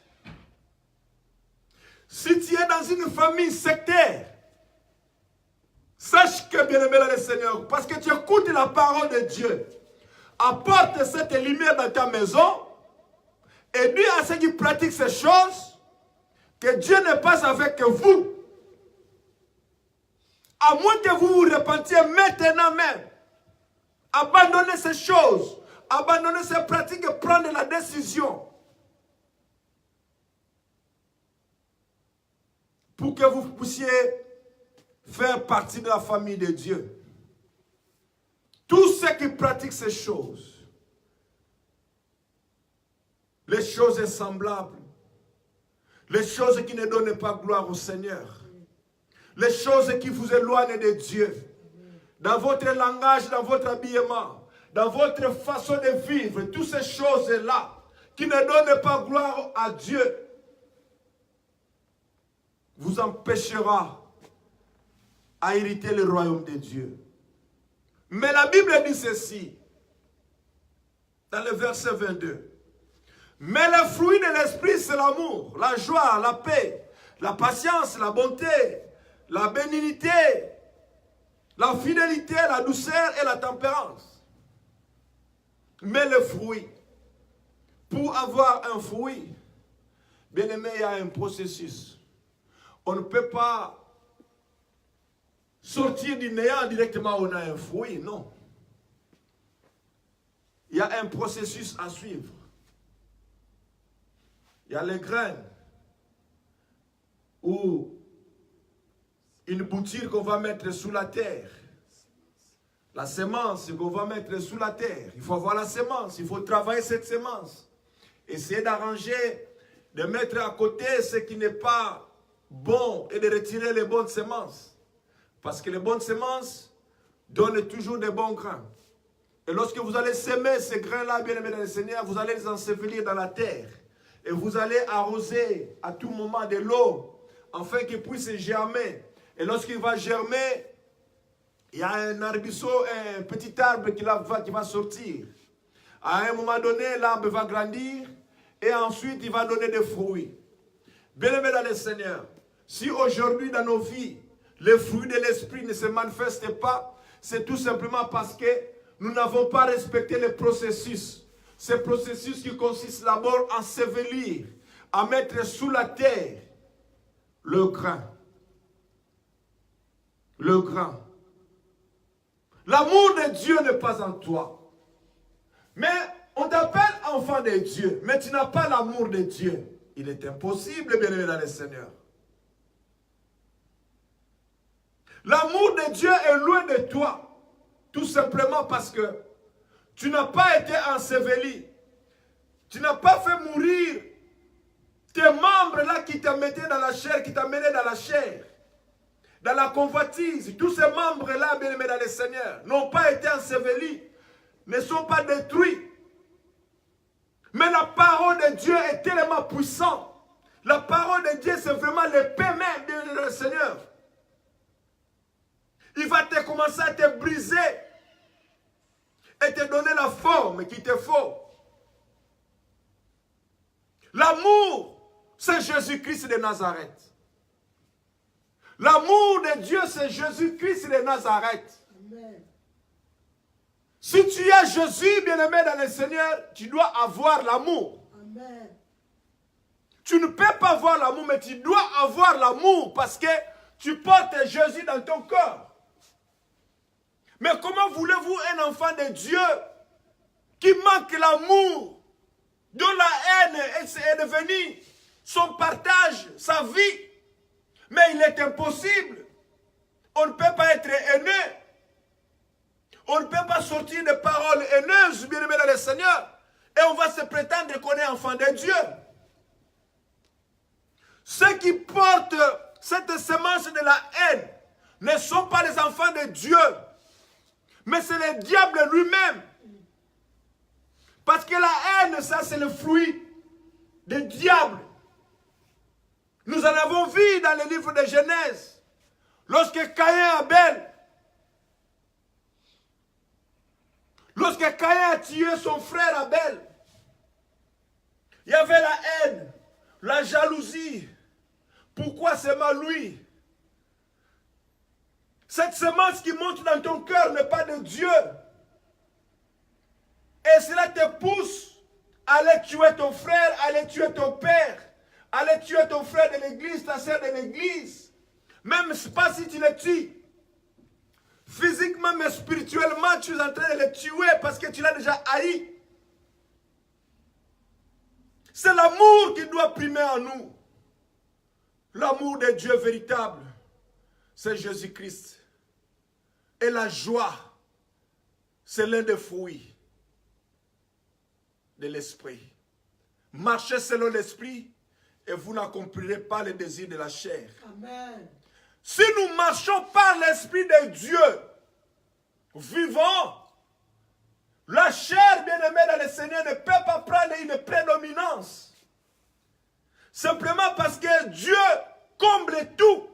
si tu es dans une famille sectaire, sache que, bien-aimé dans le Seigneur, parce que tu écoutes la parole de Dieu, apporte cette lumière dans ta maison et dis à ceux qui pratiquent ces choses que Dieu n'est pas avec vous. À moins que vous vous repentiez maintenant même. Abandonnez ces choses. Abandonnez ces pratiques et prenez la décision. Pour que vous puissiez faire partie de la famille de Dieu. Tous ceux qui pratiquent ces choses, les choses semblables, les choses qui ne donnent pas gloire au Seigneur, les choses qui vous éloignent de Dieu, dans votre langage, dans votre habillement, dans votre façon de vivre, toutes ces choses-là qui ne donnent pas gloire à Dieu, vous empêchera à hériter le royaume de Dieu. Mais la Bible dit ceci, dans le verset 22. Mais le fruit de l'esprit, c'est l'amour, la joie, la paix, la patience, la bonté, la bénignité, la fidélité, la douceur et la tempérance. Mais le fruit, pour avoir un fruit, bien aimé, il y a un processus. On ne peut pas sortir du néant directement, on a un fruit, non. Il y a un processus à suivre. Il y a les graines ou une bouture qu'on va mettre sous la terre. La semence qu'on va mettre sous la terre. Il faut avoir la semence, il faut travailler cette semence. Essayer d'arranger, de mettre à côté ce qui n'est pas bon et de retirer les bonnes semences. Parce que les bonnes semences donnent toujours des bons grains. Et lorsque vous allez semer ces grains-là, bien aimés dans le Seigneur, vous allez les ensevelir dans la terre. Et vous allez arroser à tout moment de l'eau, afin qu'il puisse germer. Et lorsqu'il va germer, il y a un arbrisseau, un petit arbre qui va sortir. À un moment donné, l'arbre va grandir et ensuite il va donner des fruits. Bien-aimés dans le Seigneur, si aujourd'hui dans nos vies, les fruits de l'esprit ne se manifestent pas, c'est tout simplement parce que nous n'avons pas respecté le processus. Ce processus qui consiste d'abord à ensevelir, à mettre sous la terre le grain. Le grain. L'amour de Dieu n'est pas en toi. Mais on t'appelle enfant de Dieu, mais tu n'as pas l'amour de Dieu. Il est impossible, bien-aimé dans le Seigneur. L'amour de Dieu est loin de toi, tout simplement parce que tu n'as pas été enseveli. Tu n'as pas fait mourir tes membres là qui te mettaient dans la chair, qui t'amenaient dans la chair, dans la convoitise. Tous ces membres là, bien-aimés dans le Seigneur, n'ont pas été ensevelis, ne sont pas détruits. Mais la parole de Dieu est tellement puissante. La parole de Dieu, c'est vraiment l'épée même, bien-aimé dans le Seigneur. Il va te commencer à te briser et te donner la forme qu'il te faut. L'amour, c'est Jésus-Christ de Nazareth. L'amour de Dieu, c'est Jésus-Christ de Nazareth. Amen. Si tu es Jésus, bien-aimé dans le Seigneur, tu dois avoir l'amour. Amen. Tu ne peux pas avoir l'amour, mais tu dois avoir l'amour parce que tu portes Jésus dans ton corps. Mais comment voulez-vous un enfant de Dieu qui manque l'amour, dont la haine est devenue son partage, sa vie? Mais il est impossible. On ne peut pas être haineux. On ne peut pas sortir de paroles haineuses, bien aimé dans le Seigneur. Et on va se prétendre qu'on est enfant de Dieu. Ceux qui portent cette semence de la haine ne sont pas les enfants de Dieu. Mais c'est le diable lui-même. Parce que la haine, ça c'est le fruit du diable. Nous en avons vu dans le livre de Genèse. Lorsque Caïn a tué son frère Abel, il y avait la haine, la jalousie. Pourquoi seulement lui? Cette semence qui monte dans ton cœur n'est pas de Dieu. Et cela te pousse à aller tuer ton frère, à aller tuer ton père, à aller tuer ton frère de l'église, ta sœur de l'église. Même pas si tu le tues, Physiquement, mais spirituellement, tu es en train de les tuer parce que tu l'as déjà haï. C'est l'amour qui doit primer en nous. L'amour de Dieu véritable, c'est Jésus-Christ. Et la joie, c'est l'un des fruits de l'esprit. Marchez selon l'esprit et vous n'accomplirez pas les désirs de la chair.
Amen.
Si nous marchons par l'esprit de Dieu, vivant, la chair bien-aimée dans le Seigneur ne peut pas prendre une prédominance. Simplement parce que Dieu comble tout.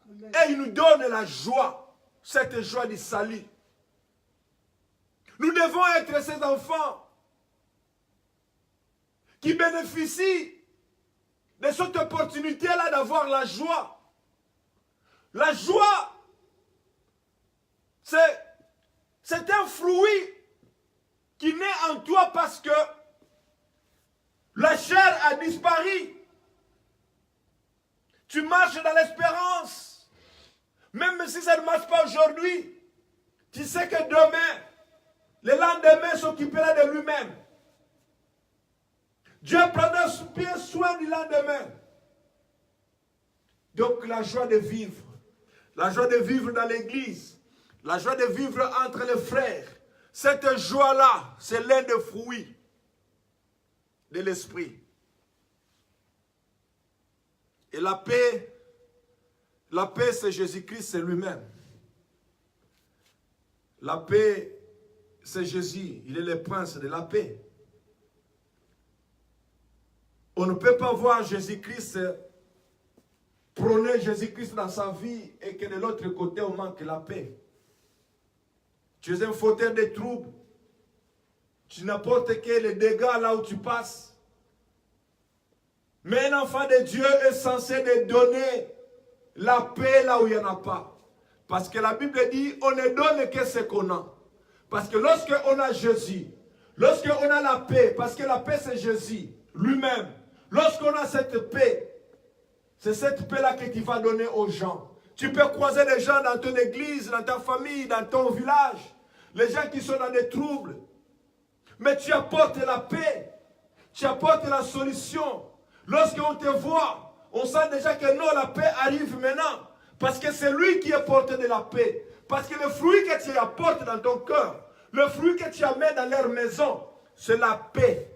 Amen.
Et il nous donne la joie, cette joie du salut. Nous devons être ces enfants qui bénéficient de cette opportunité-là d'avoir la joie. La joie, c'est un fruit qui naît en toi parce que la chair a disparu. Tu marches dans l'espérance. Même si ça ne marche pas aujourd'hui, tu sais que demain, le lendemain s'occupera de lui-même. Dieu prendra bien soin du lendemain. Donc la joie de vivre. La joie de vivre dans l'église. La joie de vivre entre les frères. Cette joie-là, c'est l'un des fruits de l'esprit. Et la paix c'est Jésus-Christ, c'est lui-même. La paix, c'est Jésus. Il est le prince de la paix. On ne peut pas voir Jésus-Christ, prôner Jésus-Christ dans sa vie et que de l'autre côté, on manque la paix. Tu es un fauteur de troubles. Tu n'apportes que les dégâts là où tu passes. Mais un enfant de Dieu est censé de donner la paix là où il n'y en a pas. Parce que la Bible dit, on ne donne que ce qu'on a. Parce que lorsqu'on a Jésus, lorsqu'on a la paix, parce que la paix c'est Jésus lui-même, lorsqu'on a cette paix, c'est cette paix-là que tu vas donner aux gens. Tu peux croiser les gens dans ton église, dans ta famille, dans ton village, les gens qui sont dans des troubles. Mais tu apportes la paix, tu apportes la solution. Lorsqu'on te voit, on sent déjà que non, la paix arrive maintenant. Parce que c'est lui qui est porteur de la paix. Parce que le fruit que tu apportes dans ton cœur, le fruit que tu amènes dans leur maison, c'est la paix.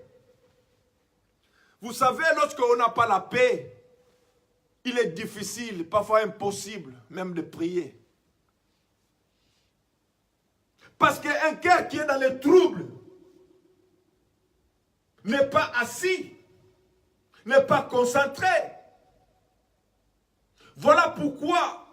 Vous savez, lorsqu'on n'a pas la paix, il est difficile, parfois impossible, même de prier. Parce qu'un cœur qui est dans les troubles n'est pas assis, n'est pas concentré. Voilà pourquoi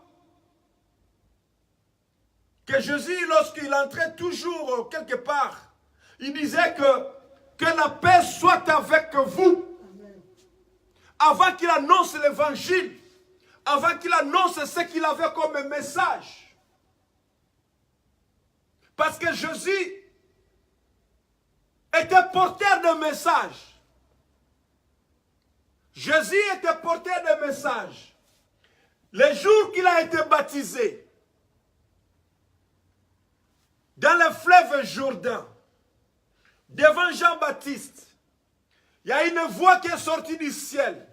que Jésus, lorsqu'il entrait toujours quelque part, il disait que la paix soit avec vous. Avant qu'il annonce l'évangile, avant qu'il annonce ce qu'il avait comme message. Parce que Jésus était porteur de message. Jésus était porteur de message. Le jour qu'il a été baptisé, dans le fleuve Jourdain, devant Jean-Baptiste, il y a une voix qui est sortie du ciel.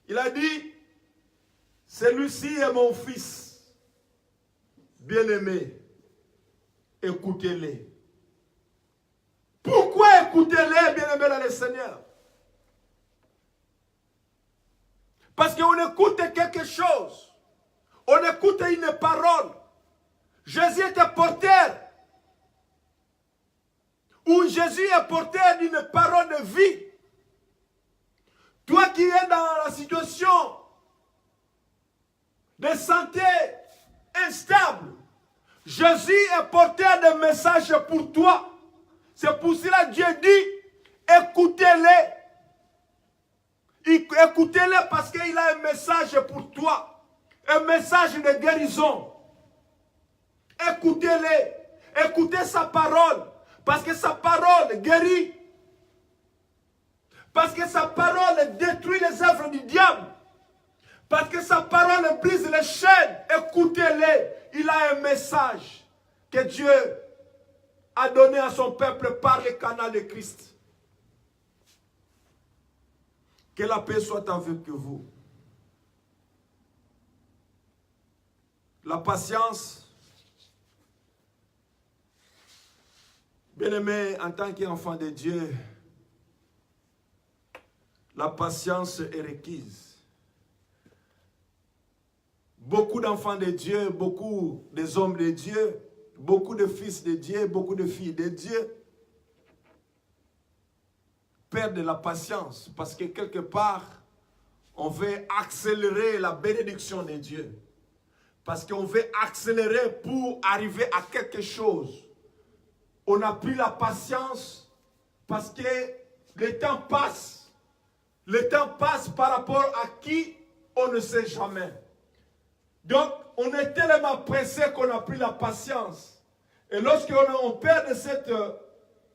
Il a dit, celui-ci est mon fils, bien-aimé, écoutez-les. Pourquoi écoutez-les, bien-aimés dans le Seigneur? Parce qu'on écoute quelque chose. On écoute une parole. Jésus était porteur. Ou Jésus est porteur d'une parole de vie. Toi qui es dans la situation de santé instable, Jésus est porteur de messages pour toi. C'est pour cela que Dieu dit, écoutez-les. Écoutez-les parce qu'il a un message pour toi. Un message de guérison. Écoutez-les. Écoutez sa parole. Parce que sa parole guérit. Parce que sa parole détruit les œuvres du diable. Parce que sa parole brise les chaînes. Écoutez-les. il a un message que Dieu a donné à son peuple par le canal de Christ. Que la paix soit avec vous. La patience, bien-aimé, en tant qu'enfant de Dieu, la patience est requise. Beaucoup d'enfants de Dieu, beaucoup des hommes de Dieu, beaucoup de fils de Dieu, beaucoup de filles de Dieu perdent la patience parce que quelque part, on veut accélérer la bénédiction de Dieu. Parce qu'on veut accélérer pour arriver à quelque chose. On n'a plus la patience parce que le temps passe. Le temps passe par rapport à qui on ne sait jamais. Donc, on est tellement pressé qu'on n'a plus la patience. Et lorsqu'on perd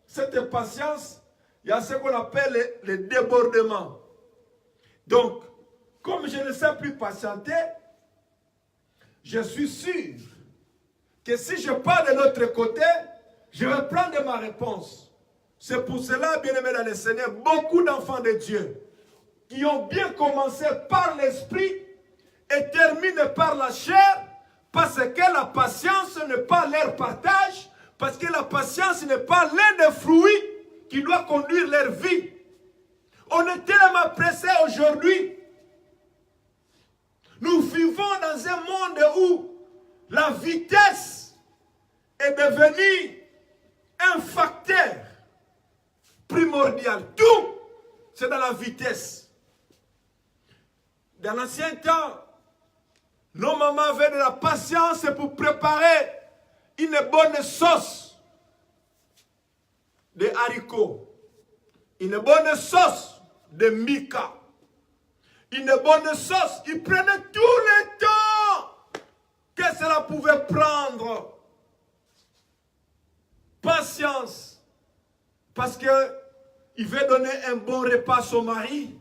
cette patience, il y a ce qu'on appelle le débordement. Donc, comme je ne sais plus patienter, je suis sûr que si je pars de l'autre côté, je vais prendre ma réponse. C'est pour cela, bien-aimés dans le Seigneur, beaucoup d'enfants de Dieu qui ont bien commencé par l'esprit et terminent par la chair, parce que la patience n'est pas leur partage, parce que la patience n'est pas l'un des fruits qui doit conduire leur vie. On est tellement pressé aujourd'hui. Nous vivons dans un monde où la vitesse est devenue un facteur primordial. Tout, c'est dans la vitesse. Dans l'ancien temps, nos mamans avaient de la patience pour préparer une bonne sauce de haricots, une bonne sauce de mica, une bonne sauce. Ils prenaient tout le temps que cela pouvait prendre. Patience. Parce qu'il veut donner un bon repas à son mari.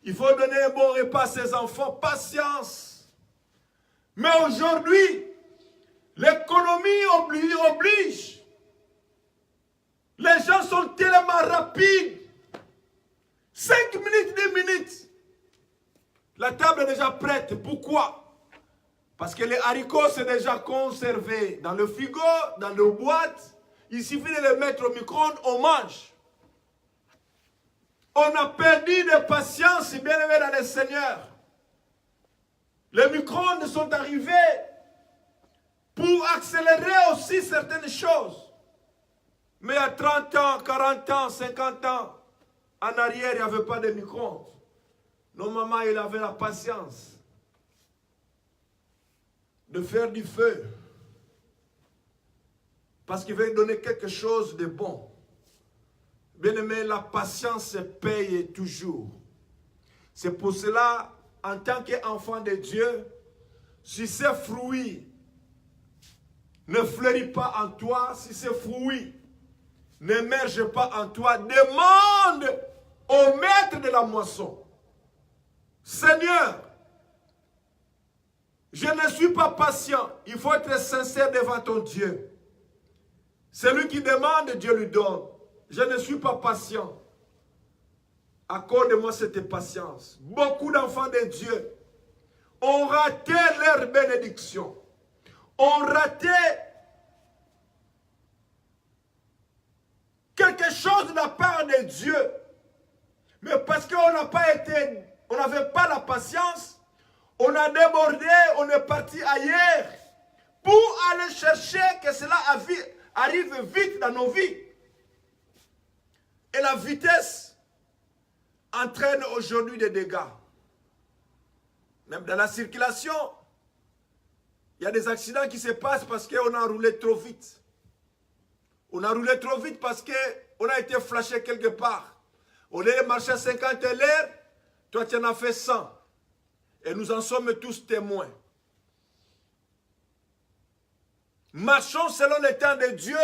Il faut donner un bon repas à ses enfants. Patience. Mais aujourd'hui, l'économie oblige. Les gens sont tellement rapides. 5 minutes, 10 minutes. La table est déjà prête. Pourquoi? Parce que les haricots, c'est déjà conservé dans le frigo, dans nos boîtes. Il suffit de les mettre au micro-ondes, on mange. On a perdu de patience, bien-aimés dans le Seigneur. Les micro-ondes sont arrivés pour accélérer aussi certaines choses. Mais il y a 30 ans, 40 ans, 50 ans, en arrière, il n'y avait pas de micro-ondes. Nos mamans, ils avaient la patience de faire du feu. Parce qu'il veut donner quelque chose de bon. Bien-aimé, la patience paye toujours. C'est pour cela, en tant qu'enfant de Dieu, si ces fruits ne fleurissent pas en toi, si ces fruits n'émergent pas en toi, demande au maître de la moisson. Seigneur, je ne suis pas patient. Il faut être sincère devant ton Dieu. Celui qui demande, Dieu lui donne. Je ne suis pas patient. Accorde-moi cette patience. Beaucoup d'enfants de Dieu ont raté leur bénédiction. Ont raté quelque chose de la part de Dieu. Mais parce qu'on n'a pas été, on n'avait pas la patience, on a débordé, on est parti ailleurs pour aller chercher que cela arrive vite dans nos vies. Et la vitesse entraîne aujourd'hui des dégâts. Même dans la circulation, il y a des accidents qui se passent parce qu'on a roulé trop vite. On a roulé trop vite parce qu'on a été flashé quelque part. Au lieu de marcher à 50 à l'heure, toi tu en as fait 100. Et nous en sommes tous témoins. Marchons selon le temps de Dieu.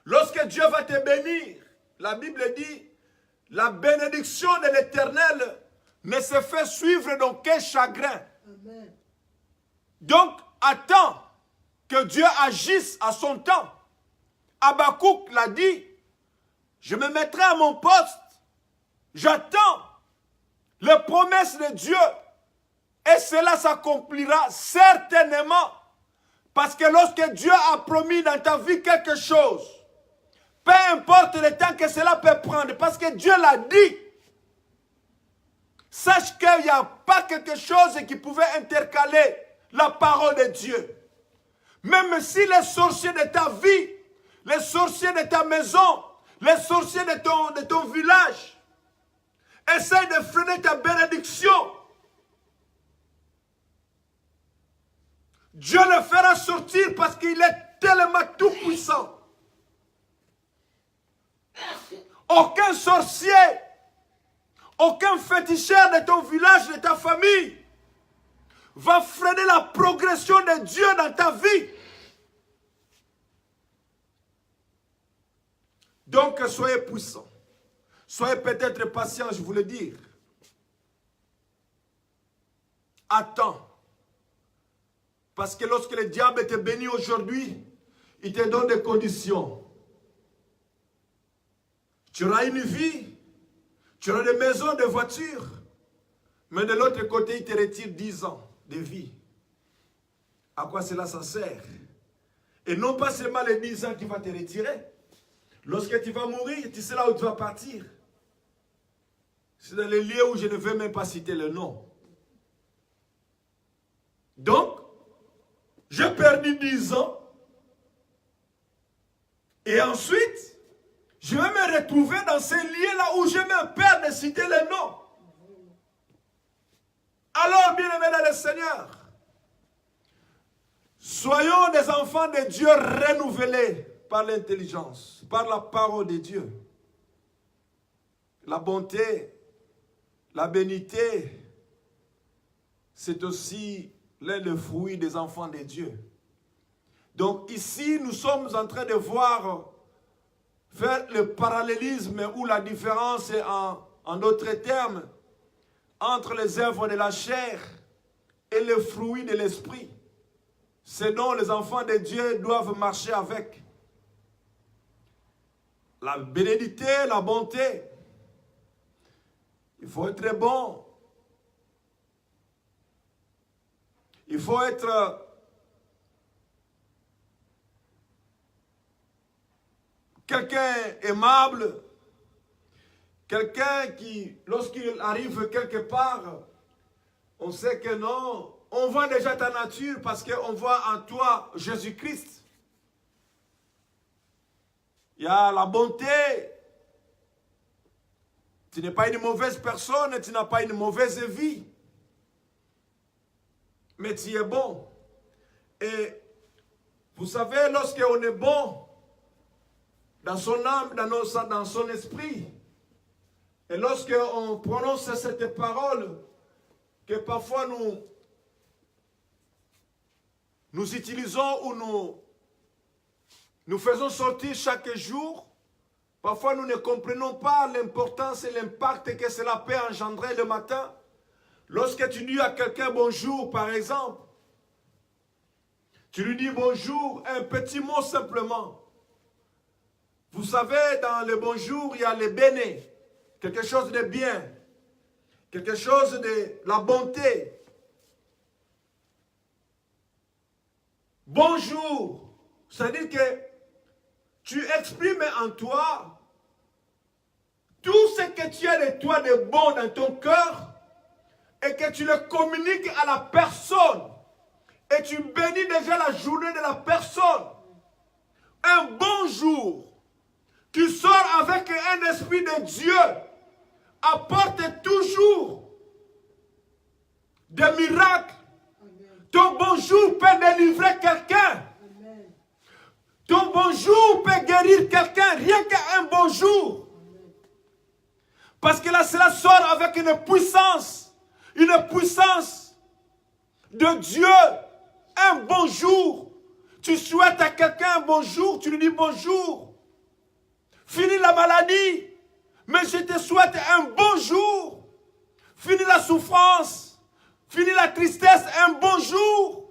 Lorsque Dieu va te bénir, la Bible dit, la bénédiction de l'Éternel ne se fait suivre d'aucun chagrin.
Amen.
Donc, attends que Dieu agisse à son temps. Habakkuk l'a dit, je me mettrai à mon poste, j'attends les promesses de Dieu et cela s'accomplira certainement. Parce que lorsque Dieu a promis dans ta vie quelque chose, peu importe le temps que cela peut prendre, parce que Dieu l'a dit, sache qu'il n'y a pas quelque chose qui pouvait intercaler la parole de Dieu. Même si les sorciers de ta vie, les sorciers de ta maison, les sorciers de ton village essayent de freiner ta bénédiction, Dieu le fera sortir parce qu'il est tellement tout puissant. Aucun sorcier, aucun féticheur de ton village, de ta famille va freiner la progression de Dieu dans ta vie. Donc soyez puissants. Soyez peut-être patients, je vous le dis. Attends. Parce que lorsque le diable te bénit aujourd'hui, il te donne des conditions. Tu auras une vie, tu auras des maisons, des voitures, mais de l'autre côté, il te retire 10 ans de vie. À quoi cela ça sert? Et non pas seulement les 10 ans qu'il va te retirer. Lorsque tu vas mourir, tu sais là où tu vas partir. C'est dans les lieux où je ne veux même pas citer le nom. Donc, j'ai perdu 10 ans. Et ensuite, je vais me retrouver dans ces lieux-là où je me perds de citer le nom. Alors, bien-aimés dans le Seigneur, soyons des enfants de Dieu renouvelés par l'intelligence, par la parole de Dieu. La bonté, la bénité, c'est aussi l'un des fruits des enfants de Dieu. Donc ici, nous sommes en train de faire le parallélisme ou la différence en d'autres termes entre les œuvres de la chair et les fruits de l'esprit. Ce dont les enfants de Dieu doivent marcher avec. La bénédicité, la bonté. Il faut être bon. Il faut être quelqu'un aimable, quelqu'un qui, lorsqu'il arrive quelque part, on sait que non, on voit déjà ta nature parce qu'on voit en toi Jésus-Christ. Il y a la bonté. Tu n'es pas une mauvaise personne, tu n'as pas une mauvaise vie. Mais tu es bon. Et vous savez, lorsqu'on est bon, dans son âme, dans son esprit, et lorsqu'on prononce cette parole, que parfois nous utilisons ou nous faisons sortir chaque jour, parfois nous ne comprenons pas l'importance et l'impact que cela peut engendrer le matin. Lorsque tu dis à quelqu'un bonjour, par exemple, tu lui dis bonjour, un petit mot simplement. Vous savez, dans le bonjour, il y a le béné, quelque chose de bien, quelque chose de la bonté. Bonjour, c'est-à-dire que tu exprimes en toi tout ce que tu as de toi de bon dans ton cœur et que tu le communiques à la personne et tu bénis déjà la journée de la personne. Un bonjour. Tu sors avec un esprit de Dieu, apporte toujours des miracles. Ton bonjour peut délivrer quelqu'un. Ton bonjour peut guérir quelqu'un, rien qu'un bonjour. Parce que là, cela sort avec une puissance de Dieu. Un bonjour. Tu souhaites à quelqu'un un bonjour, tu lui dis bonjour. Fini la maladie, mais je te souhaite un bonjour. Fini la souffrance, fini la tristesse, un bonjour.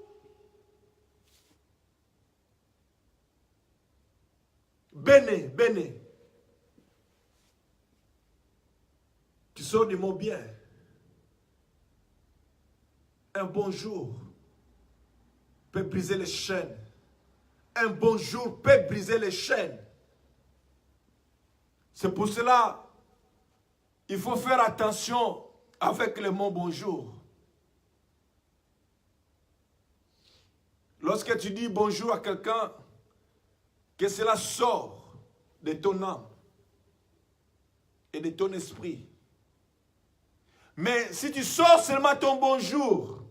Bene, bene. Qui sort du mot bien. Un bonjour peut briser les chaînes. Un bonjour peut briser les chaînes. C'est pour cela il faut faire attention avec le mot bonjour. Lorsque tu dis bonjour à quelqu'un, que cela sort de ton âme et de ton esprit. Mais si tu sors seulement ton bonjour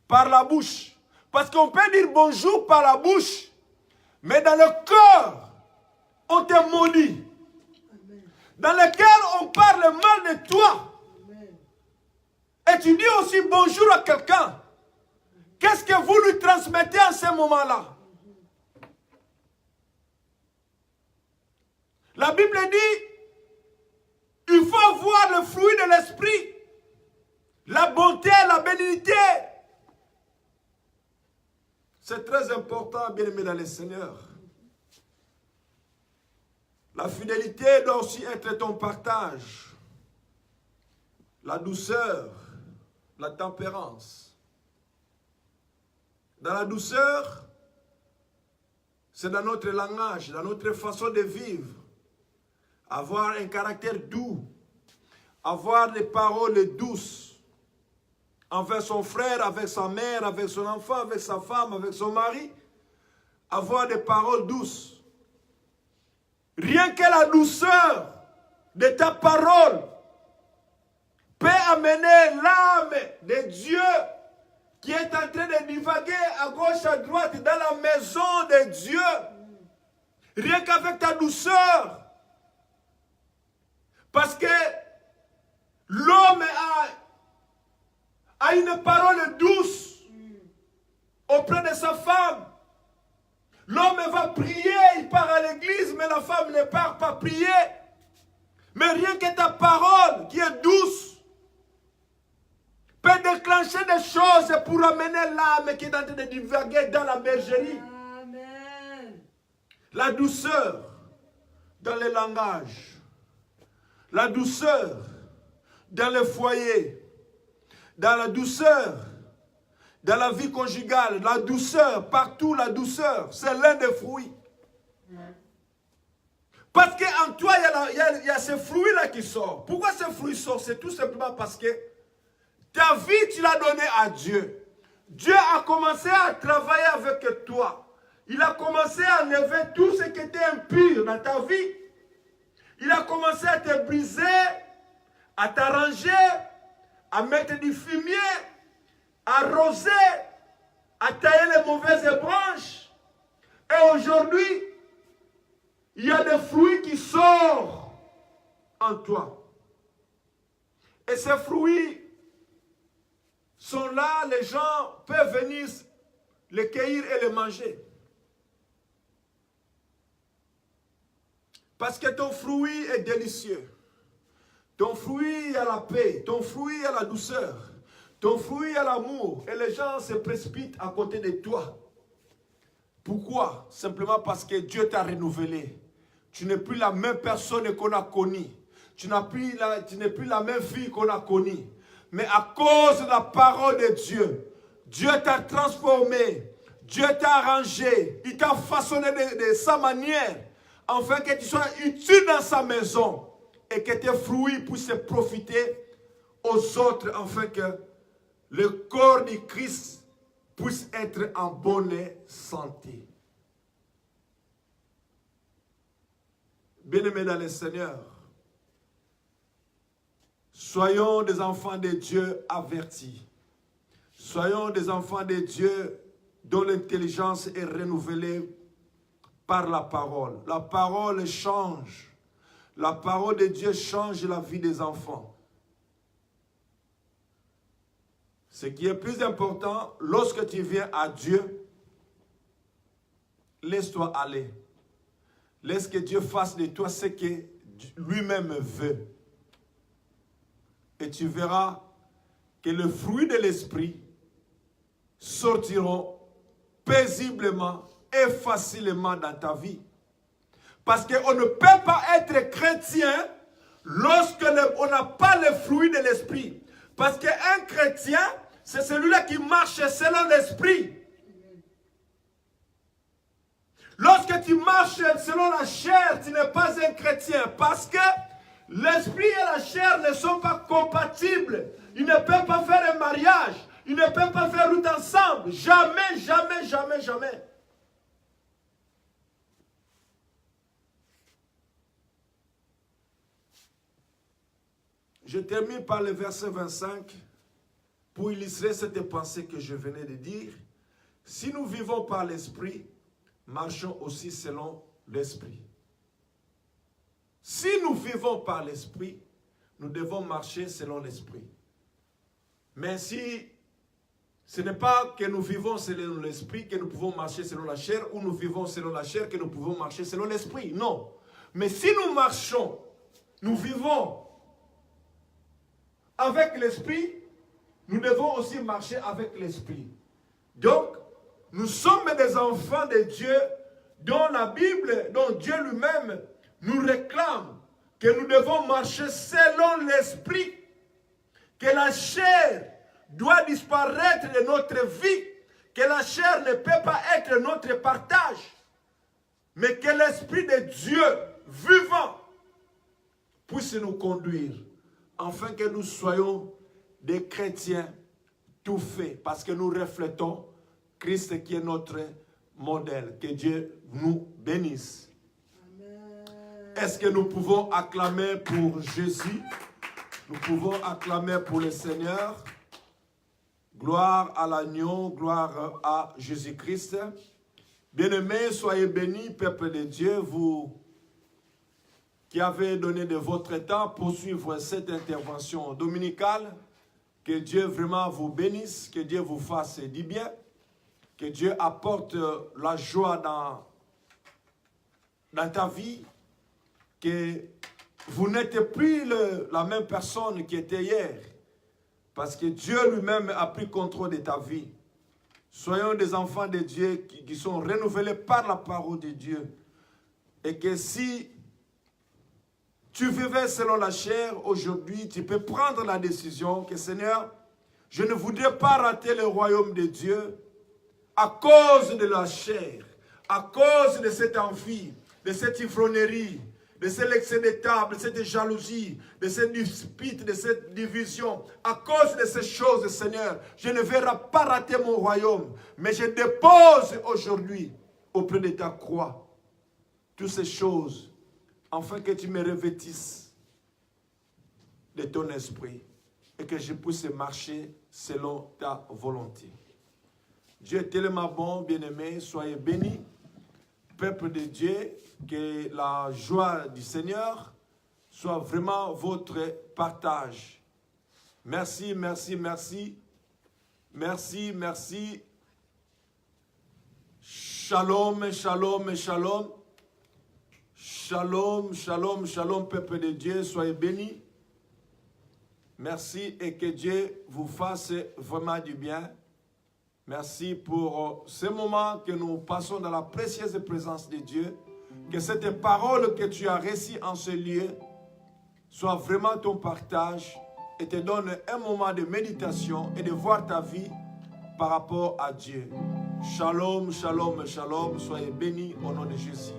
par la bouche, parce qu'on peut dire bonjour par la bouche, mais dans le cœur, on te maudit. Dans lequel on parle mal de toi.
Amen.
Et tu dis aussi bonjour à quelqu'un. Qu'est-ce que vous lui transmettez en ce moment-là? La Bible dit, il faut voir le fruit de l'esprit. La bonté, la bénignité. C'est très important, bien-aimés dans le Seigneur. La fidélité doit aussi être ton partage. La douceur, la tempérance. Dans la douceur, c'est dans notre langage, dans notre façon de vivre. Avoir un caractère doux. Avoir des paroles douces. Envers son frère, avec sa mère, avec son enfant, avec sa femme, avec son mari. Avoir des paroles douces. Rien que la douceur de ta parole peut amener l'âme de Dieu qui est en train de divaguer à gauche, à droite dans la maison de Dieu. Rien qu'avec ta douceur. Parce que l'homme a une parole douce auprès de sa femme. L'homme va prier, il part à l'église, mais la femme ne part pas prier. Mais rien que ta parole qui est douce peut déclencher des choses pour amener l'âme qui est en train de divaguer dans la bergerie.
Amen.
La douceur dans le langage. La douceur dans le foyer. Dans la douceur dans la vie conjugale, la douceur, partout la douceur, c'est l'un des fruits. Parce qu'en toi, il y a ce fruit-là qui sort. Pourquoi ce fruit sort? C'est tout simplement parce que ta vie, tu l'as donnée à Dieu. Dieu a commencé à travailler avec toi. Il a commencé à enlever tout ce qui était impur dans ta vie. Il a commencé à te briser, à t'arranger, à mettre du fumier, arroser, à tailler les mauvaises branches. Et aujourd'hui, il y a des fruits qui sortent en toi. Et ces fruits sont là, les gens peuvent venir les cueillir et les manger. Parce que ton fruit est délicieux. Ton fruit a la paix, ton fruit a la douceur. Ton fruit a l'amour et les gens se précipitent à côté de toi. Pourquoi? Simplement parce que Dieu t'a renouvelé. Tu n'es plus la même personne qu'on a connue. Tu n'es plus la même fille qu'on a connue. Mais à cause de la parole de Dieu, Dieu t'a transformé. Dieu t'a arrangé. Il t'a façonné de sa manière. Afin que tu sois utile dans sa maison. Et que tes fruits puissent profiter aux autres. Afin que le corps du Christ puisse être en bonne santé. Bien-aimés dans le Seigneur, soyons des enfants de Dieu avertis. Soyons des enfants de Dieu dont l'intelligence est renouvelée par la parole. La parole change. La parole de Dieu change la vie des enfants. Ce qui est plus important, lorsque tu viens à Dieu, laisse-toi aller. Laisse que Dieu fasse de toi ce que lui-même veut. Et tu verras que le fruit de l'esprit sortiront paisiblement et facilement dans ta vie. Parce qu'on ne peut pas être chrétien lorsque on n'a pas le fruit de l'esprit. Parce qu'un chrétien, c'est celui-là qui marche selon l'esprit. Lorsque tu marches selon la chair, tu n'es pas un chrétien. Parce que l'esprit et la chair ne sont pas compatibles. Ils ne peuvent pas faire un mariage. Ils ne peuvent pas faire route ensemble. Jamais, jamais, jamais, jamais. Je termine par le verset 25 pour illustrer cette pensée que je venais de dire. Si nous vivons par l'esprit, marchons aussi selon l'esprit. Si nous vivons par l'esprit, nous devons marcher selon l'esprit. Mais si ce n'est pas que nous vivons selon l'esprit que nous pouvons marcher selon la chair, ou nous vivons selon la chair que nous pouvons marcher selon l'esprit. Non. Mais si nous marchons, nous vivons avec l'esprit, nous devons aussi marcher avec l'esprit. Donc, nous sommes des enfants de Dieu dont la Bible, dont Dieu lui-même nous réclame que nous devons marcher selon l'esprit, que la chair doit disparaître de notre vie, que la chair ne peut pas être notre partage, mais que l'esprit de Dieu vivant puisse nous conduire, afin que nous soyons des chrétiens tout faits, parce que nous reflétons Christ qui est notre modèle. Que Dieu nous bénisse. Est-ce que nous pouvons acclamer pour Jésus? Nous pouvons acclamer pour le Seigneur. Gloire à l'agneau, gloire à Jésus-Christ. Bien-aimés, soyez bénis, peuple de Dieu, vous qui avez donné de votre temps pour suivre cette intervention dominicale. Que Dieu vraiment vous bénisse, que Dieu vous fasse du bien, que Dieu apporte la joie dans ta vie, que vous n'êtes plus la même personne qui était hier, parce que Dieu lui-même a pris contrôle de ta vie. Soyons des enfants de Dieu qui sont renouvelés par la parole de Dieu. Et que si tu vivais selon la chair, aujourd'hui, tu peux prendre la décision que, Seigneur, je ne voudrais pas rater le royaume de Dieu à cause de la chair, à cause de cette envie, de cette ivrognerie, de cet excès de table, de cette jalousie, de cette dispute, de cette division. À cause de ces choses, Seigneur, je ne vais pas rater mon royaume, mais je dépose aujourd'hui auprès de ta croix toutes ces choses, afin que tu me revêtisses de ton esprit et que je puisse marcher selon ta volonté. Dieu est tellement bon, bien-aimés, soyez bénis. Peuple de Dieu, que la joie du Seigneur soit vraiment votre partage. Merci, merci, merci. Merci, merci. Shalom, shalom, shalom. Shalom, shalom, shalom, peuple de Dieu, soyez bénis. Merci et que Dieu vous fasse vraiment du bien. Merci pour ce moment que nous passons dans la précieuse présence de Dieu. Que cette parole que tu as reçue en ce lieu soit vraiment ton partage et te donne un moment de méditation et de voir ta vie par rapport à Dieu. Shalom, shalom, shalom. Soyez bénis au nom de Jésus.